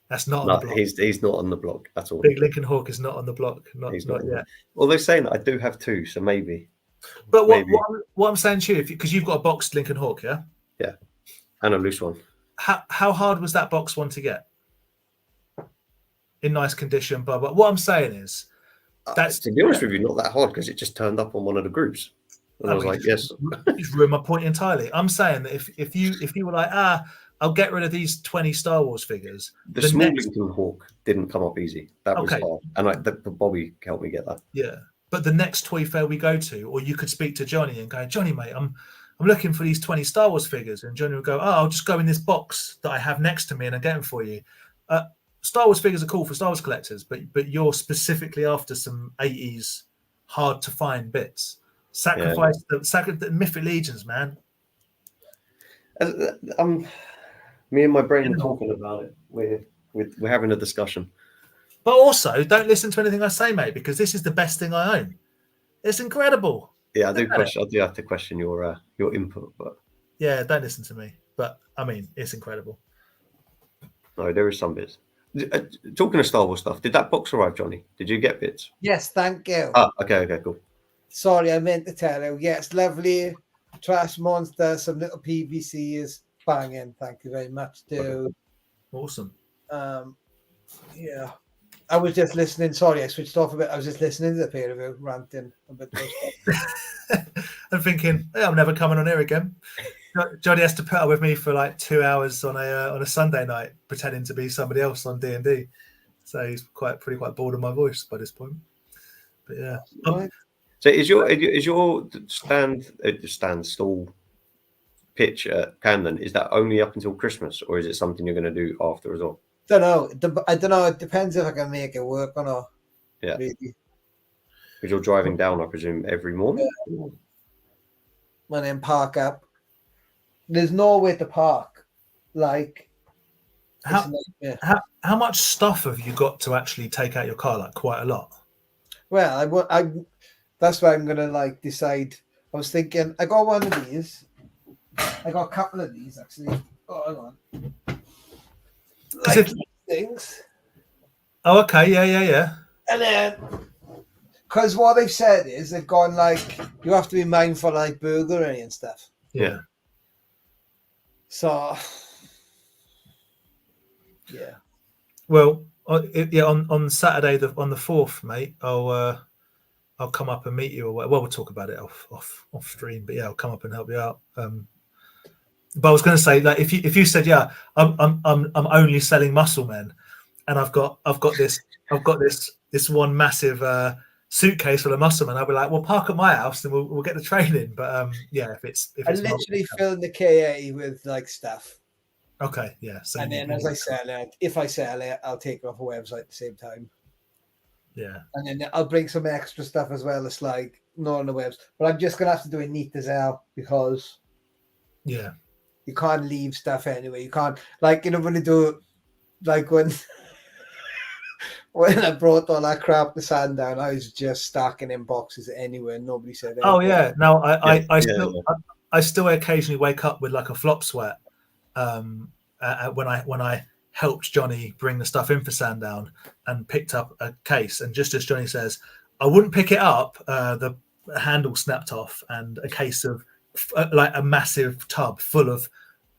That's not on the block. He's not on the block at all. Big Lincoln Hawk is not on the block. Not yet. Well, they're saying that I do have 2, so maybe. But what I'm saying to you, because you've got a boxed Lincoln Hawk, yeah. Yeah. And a loose one. How hard was that box one to get? In nice condition, blah blah. What I'm saying is, that's to be honest with you, not that hard because it just turned up on one of the groups, and I was like, yes. You've ruined my point entirely. I'm saying that if you were like, I'll get rid of these 20 Star Wars figures. The small Lincoln Hawk didn't come up easy. That was hard, and Bobby helped me get that. Yeah, but the next toy fair we go to, or you could speak to Jonnie and go, Jonnie, mate, I'm looking for these 20 Star Wars figures. And Jonnie will go, I'll just go in this box that I have next to me and I'll get them for you. Star Wars figures are cool for Star Wars collectors, but you're specifically after some 80s hard to find bits. Sacrifice the Mythic Legions, man. Me and my brain are talking about it. We're having a discussion. But also, don't listen to anything I say, mate, because this is the best thing I own. It's incredible. Yeah, I do have to question your input, but yeah, don't listen to me. But I mean, it's incredible. No, there is some bits. Talking of Star Wars stuff, did that box arrive, Johnny? Did you get bits? Yes, thank you. Ah, okay, cool. Sorry, I meant to tell you. Yes, lovely trash monster, some little PVC is banging. Thank you very much, dude. Awesome. Yeah. I was just listening. Sorry, I switched off a bit. I was just listening to the pair of you ranting a bit. I'm thinking, hey, I'm never coming on here again. Johnny has to put up with me for like 2 hours on a Sunday night, pretending to be somebody else on D&D. So he's pretty bored of my voice by this point. But yeah. So is your stand stall pitch at Camden, is that only up until Christmas, or is it something you're going to do after as well? I don't know. It depends if I can make it work or not. Yeah. Really. Because you're driving down, I presume, every morning? Yeah. And then park up. There's nowhere to park. Like, how much stuff have you got to actually take out your car? Like quite a lot. Well, that's why I'm gonna decide. I was thinking I got one of these. I got a couple of these actually. Oh, hang on. Things. Oh, okay. Yeah. And then, because what they've said is they've gone you have to be mindful burglary and stuff. Yeah. So, yeah. Well, on Saturday on the 4th, mate, I'll come up and meet you. Well, we'll talk about it off stream. But yeah, I'll come up and help you out. But I was going to say, if you said, yeah, I'm only selling muscle men, and I've got this one massive suitcase full of muscle men, I'll be like, well, park at my house and we'll get the training. But yeah, if it's I literally fill the KA with stuff. Okay, yeah. So and then as I sell it, if I sell it, I'll take it off a website at the same time. Yeah. And then I'll bring some extra stuff as well. It's not on the webs, but I'm just gonna have to do it neat as hell because yeah, you can't leave stuff anyway. You can't when you do when when I brought all that crap to Sandown, I was just stacking in boxes anywhere. Nobody said anything. Oh yeah. No, I still occasionally wake up with a flop sweat when I helped Johnny bring the stuff in for Sandown and picked up a case. And just as Johnny says, I wouldn't pick it up. The handle snapped off and a case of a massive tub full of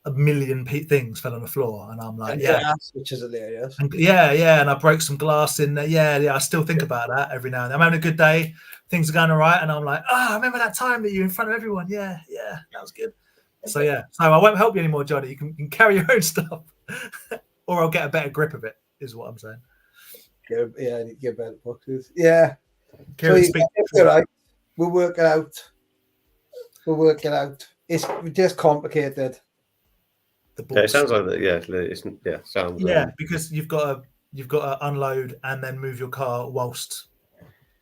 a million things fell on the floor. And I'm like, glass, which is hilarious. And and I broke some glass in there. Yeah, I still think about that every now and then. I'm having a good day, things are going all right, and I'm like, I remember that time that you're in front of everyone. Yeah, that was good. So yeah, so I won't help you anymore, Johnny. You can carry your own stuff, or I'll get a better grip of it. Is what I'm saying. Yeah, get better boxes. Yeah. Kieran, so right. We'll work it out. It's just complicated. It sounds like that. Yeah, because you've got to unload and then move your car whilst.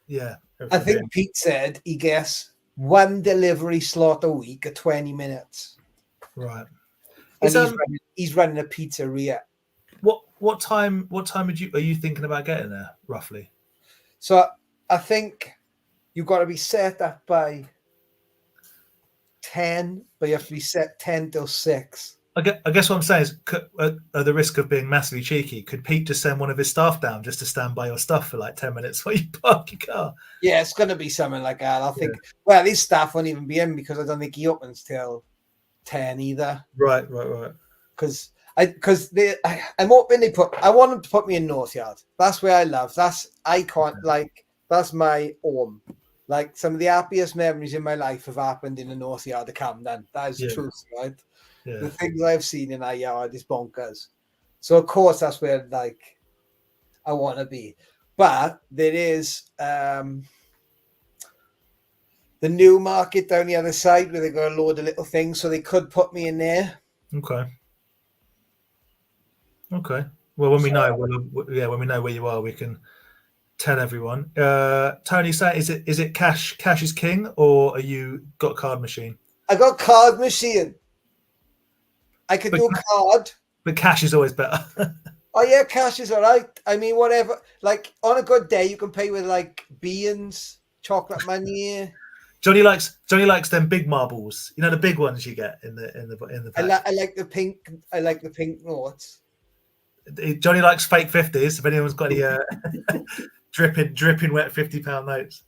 Yeah, I think Pete said he gets one delivery slot a week at 20 minutes. Right. And he's running a pizzeria. What time are you thinking about getting there roughly? So I think you've got to be set up by 10, but you have to be set 10 till 6. I guess what I'm saying is, at the risk of being massively cheeky, could Pete just send one of his staff down just to stand by your stuff for 10 minutes while you park your car? Yeah, it's going to be something like that. I think, well, his staff won't even be in because I don't think he opens till 10 either. Right. Because I'm hoping I want them to put me in North Yard. That's where I live. That's my home. Some of the happiest memories in my life have happened in the North Yard of Camden. That is the truth, right? Yeah. The things I've seen in that yard is bonkers. So of course that's where I want to be. But there is the new market down the other side where they got a load of little things, so they could put me in there. Okay. Well, when we know where you are, we can tell everyone. Tony, say is it cash? Cash is king, or are you got card machine? I got card machine. I could do a card. But cash is always better. Oh yeah, cash is all right. I mean, whatever. On a good day, you can pay with beans chocolate money. Johnny likes them big marbles. You know, the big ones you get in the pack. I like the pink. I like the pink notes. Johnny likes fake 50s. If anyone's got any dripping wet £50 notes,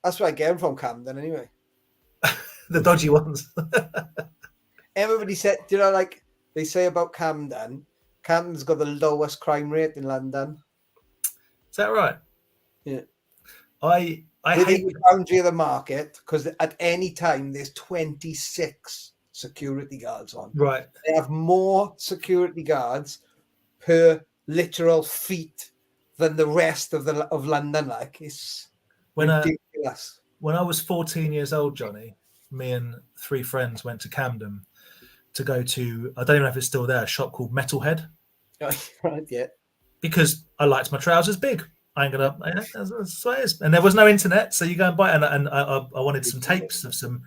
that's where I get them from, Camden. Anyway, the dodgy ones. Everybody said, you know, like they say about Camden. Camden's got the lowest crime rate in London. Is that right? Yeah. I hate the boundary of the market because at any time there's 26 security guards on. Right. They have more security guards per literal feet than the rest of London. Like, it's ridiculous. When I was 14 years old, Johnny, me and 3 friends went to Camden to go to, I don't even know if it's still there, a shop called Metalhead. Right, yeah. Because I liked my trousers big. I ain't gonna. That's what it is. And there was no internet, so you go and buy it. And I wanted some tapes of some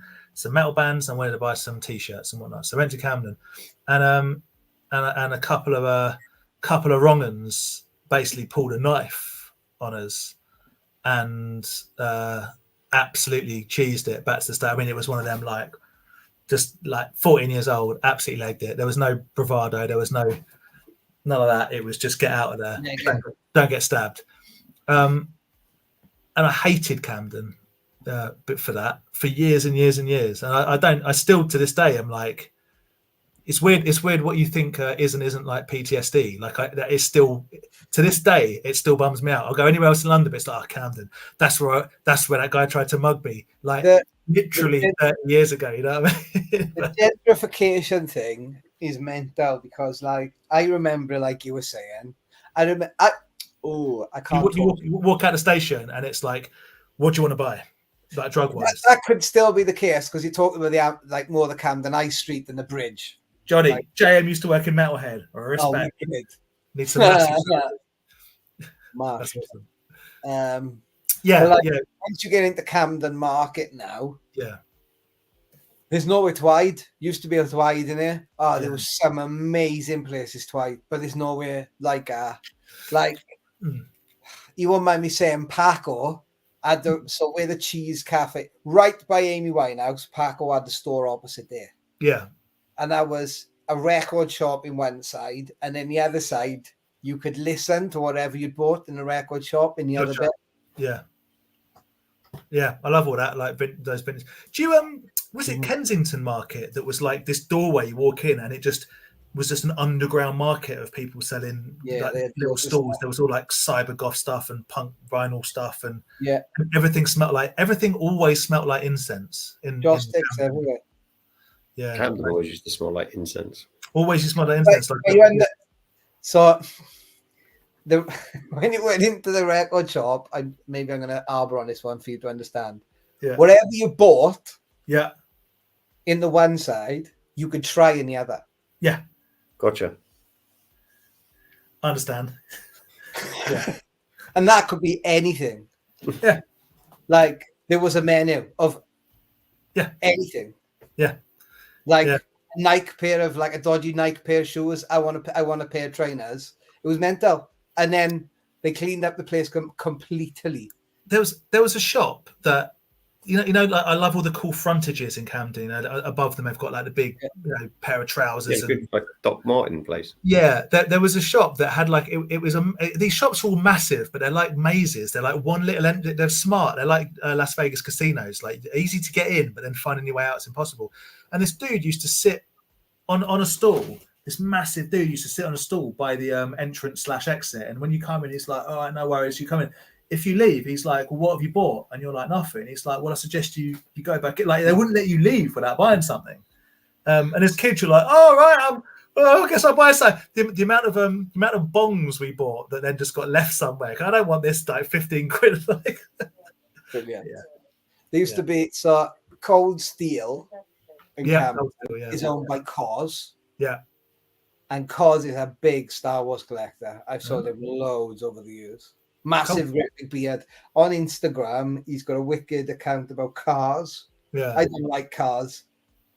metal bands. I wanted to buy some t-shirts and whatnot. So I went to Camden, and a couple of wrong uns basically pulled a knife on us, and absolutely cheesed it back to the start. I mean, it was one of them just 14 years old, absolutely legged it. There was no bravado. There was none of that. It was just get out of there. Yeah, don't get stabbed. And I hated Camden, but for years and years and years. And I still to this day am like, it's weird. It's weird what you think is and isn't like PTSD. Like that is still to this day, it still bums me out. I'll go anywhere else in London, but it's like, Camden. That's where that guy tried to mug me. Like literally 30 years ago. You know what I mean? The gentrification thing is mental because, like, I remember, like you were saying, I can't. You walk out the station and it's like, what do you want to buy? Like drug wise, that could still be the case because you're talking about more the Camden High Street than the bridge. Johnny, JM used to work in Metalhead. Or respect. Need some massive. Yeah. Once you get into Camden Market now, yeah, there's nowhere to hide. Used to be able to hide in here. There was some amazing places to hide, but there's nowhere you won't mind me saying Paco had so where the cheese cafe right by Amy Winehouse, Paco had the store opposite there. Yeah. And that was a record shop in one side, and then the other side you could listen to whatever you'd bought in the record shop in the other bit. Yeah. Yeah, I love all that. Like those bins. Do you was it Kensington Market that was like this doorway you walk in and it just was just an underground market of people selling little stalls. There was all like cyber goth stuff and punk vinyl stuff, and everything always smelled like incense. Joss sticks everywhere. Yeah, Camden always used to smell like incense. Always used to smell like incense. When you went into the record shop, maybe I'm going to arbor on this one for you to understand. Yeah. Whatever you bought, in the one side, you could try in the other. Yeah. Gotcha. I understand. Yeah. And that could be anything. Yeah. Like there was a menu of anything. Yeah. Like a Nike pair of a dodgy Nike pair of shoes. I want a pair of trainers. It was mental. And then they cleaned up the place completely. There was a shop that you know, like I love all the cool frontages in Camden. Above them, they've got like the big, pair of trousers. Yeah, good, like Doc Martin place. Yeah, there was a shop that had like it was these shops are all massive, but they're like mazes. They're like one little end. They're smart. They're like Las Vegas casinos, like easy to get in, but then finding your way out is impossible. And this dude used to sit on a stall. This massive dude used to sit on a stool by the entrance/exit. And when you come in, he's like, "All right, no worries, you come in." If you leave, he's like, "Well, what have you bought?" And you're like, "Nothing." He's like, "Well, I suggest you go back." Like they wouldn't let you leave without buying something. And as kids, you're like, "Oh, right, I guess I'll buy something." The amount of bongs we bought that then just got left somewhere. I don't want this like 15 quid. Like, brilliant. Yeah. There used to be Cold Steel in Camden is owned by Cos. Yeah. And Cos is a big Star Wars collector. I've sold him loads over the years. Massive big beard. On Instagram, he's got a wicked account about cars. Yeah. I don't like cars,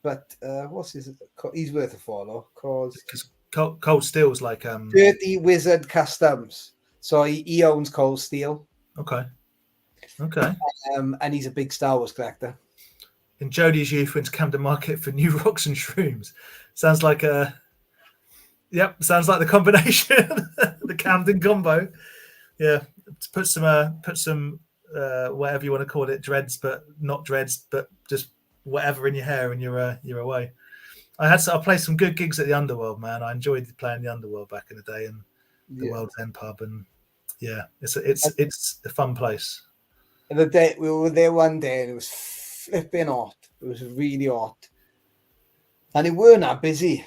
but what's his? He's worth a follow. Because Cold Steel's like Dirty Wizard Customs. So he owns Cold Steel. Okay. Okay. And he's a big Star Wars collector. In Jodie's youth, went to Camden Market for new rocks and shrooms. Sounds like the combination, the Camden combo. Yeah, to put some whatever you want to call it, dreads, but not dreads, but just whatever in your hair, and you're away. I played some good gigs at the Underworld, man. I enjoyed playing the Underworld back in the day, and the World's End pub, and yeah, it's a fun place. And the day we were there one day, and it was flipping hot. It was really hot, and it weren't that busy,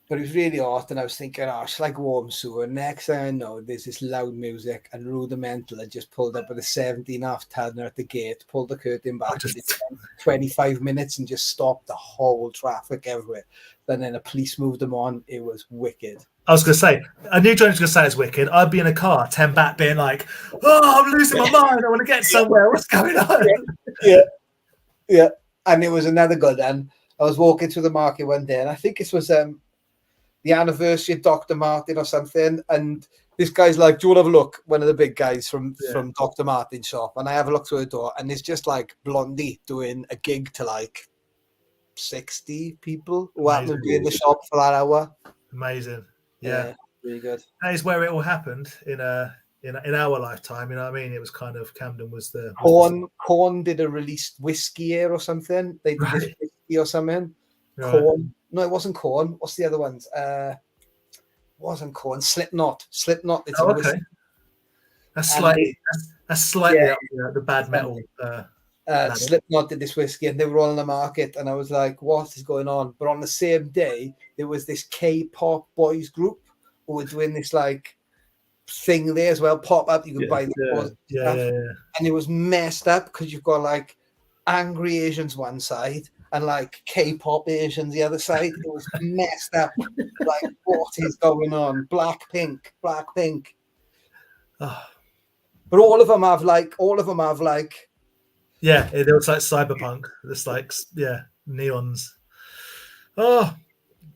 but it was really hot. And I was thinking, oh, it's like warm sewer. Next thing I know, there's this loud music, and Rudimental had just pulled up with a 17.5 tonner at the gate, pulled the curtain back, 25 minutes, and just stopped the whole traffic everywhere. And then the police moved them on. It was wicked. I was going to say, I knew Johnny was going to say it's wicked. I'd be in a car, 10 back, being like, oh, I'm losing my mind. I want to get somewhere. What's going on? Yeah. And it was another good one. I was walking through the market one day, and I think it was the anniversary of Dr. Martin or something. And this guy's like, do you want to have a look? One of the big guys from Dr. Martin's shop. And I have a look through the door, and there's just like Blondie doing a gig to like 60 people who happen to be in the shop for that hour. Amazing. Yeah, really good. That is where it all happened in our lifetime. You know what I mean? It was kind of Camden was the Corn did a released whiskey year or something. They did this whiskey or something. Right. Corn. No, it wasn't Corn. What's the other ones? Wasn't Corn. Slipknot. It's okay. Whiskey. That's slightly up the bad metal. Slipknot did this whiskey, and they were all in the market, and I was like, what is going on? But on the same day, there was this K-pop boys group who were doing this like thing there as well, pop up, you could buy the and it was messed up because you've got like angry Asians one side and like K-pop Asians the other side. It was messed up. Like, what is going on? Blackpink. Oh. But all of them have like yeah, it looks like cyberpunk. It's like neons. Oh,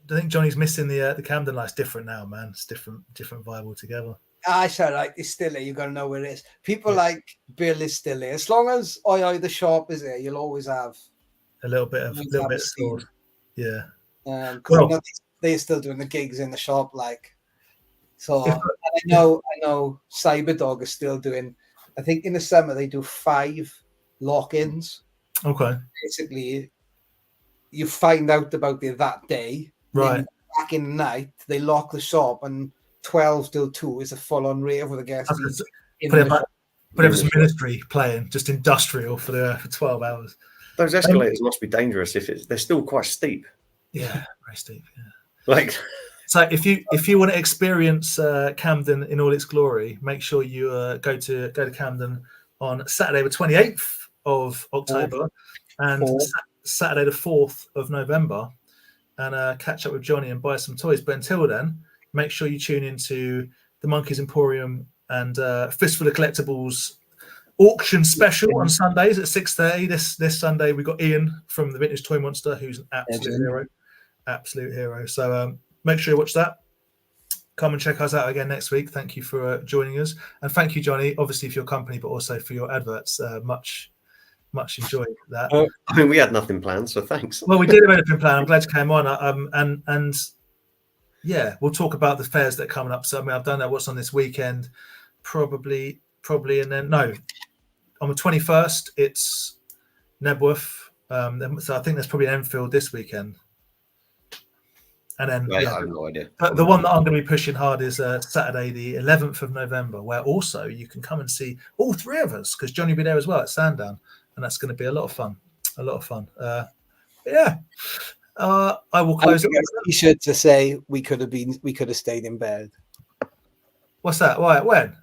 I think Johnny's missing the Camden lights. Different now, man. It's different vibe altogether. I said like it's still there. You gotta know where it is. People like Bill is still there. As long as the shop is there, you'll always have a little bit of stores. Yeah. Because they're still doing the gigs in the shop, like. So I know Cyberdog is still doing. I think in the summer they do 5 lock-ins. Okay. Basically, you find out about it that day. Right. Back in the night, they lock the shop, and 12 till 2 is a full-on rave with a guest. But it was Ministry playing, just industrial for 12 hours. Those escalators must be dangerous they're still quite steep. Yeah, very steep. Yeah. Like. So if you want to experience Camden in all its glory, make sure you go to Camden on Saturday the 28th of October and Saturday the 4th of November, and catch up with Jonnie and buy some toys. But until then, make sure you tune into the Monkeys Emporium and Fistful of Collectibles auction special on Sundays at 6:30. This Sunday we got Ian from the Vintage Toy Monster, who's an absolute hero. So make sure you watch that. Come and check us out again next week. Thank you for joining us, and thank you, Jonnie, obviously for your company, but also for your adverts. Much enjoyed that. I mean, we had nothing planned, so thanks. Well, we did have anything planned. I'm glad you came on. And yeah, we'll talk about the fairs that are coming up. So I mean, I don't know what's on this weekend. Probably, and then on the 21st it's Nebworth. So I think there's probably an Enfield this weekend. And then I have no idea. But the one that I'm going to be pushing hard is Saturday, the 11th of November, where also you can come and see all 3 of us, because Jonnie will be there as well at Sandown, and that's going to be a lot of fun. I will close it. T-shirt to say we could have stayed in bed. What's that? Why? When?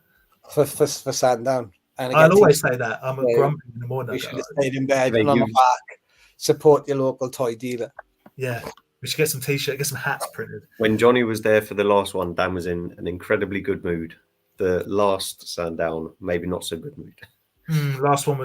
For Sandown. And I'll always say that. I'm a grumpy in the morning. We should have stayed in bed and on the back. Support your local toy dealer. Yeah. We should get some T-shirts, get some hats printed. When Jonnie was there for the last one, Dan was in an incredibly good mood. The last Sandown, maybe not so good mood. Last one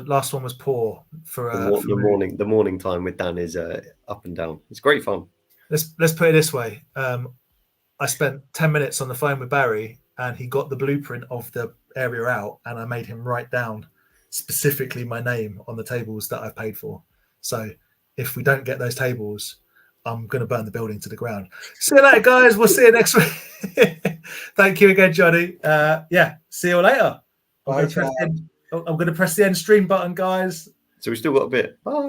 was poor for the morning time with Dan is up and down. It's great fun. Let's put it this way. I spent 10 minutes on the phone with Barry, and he got the blueprint of the area out, and I made him write down specifically my name on the tables that I've paid for. So if we don't get those tables, I'm going to burn the building to the ground. See you later, guys. We'll see you next week. Thank you again, Jonnie. Yeah, see you later. I'm going to press the end stream button, guys. So we still got a bit. Bye.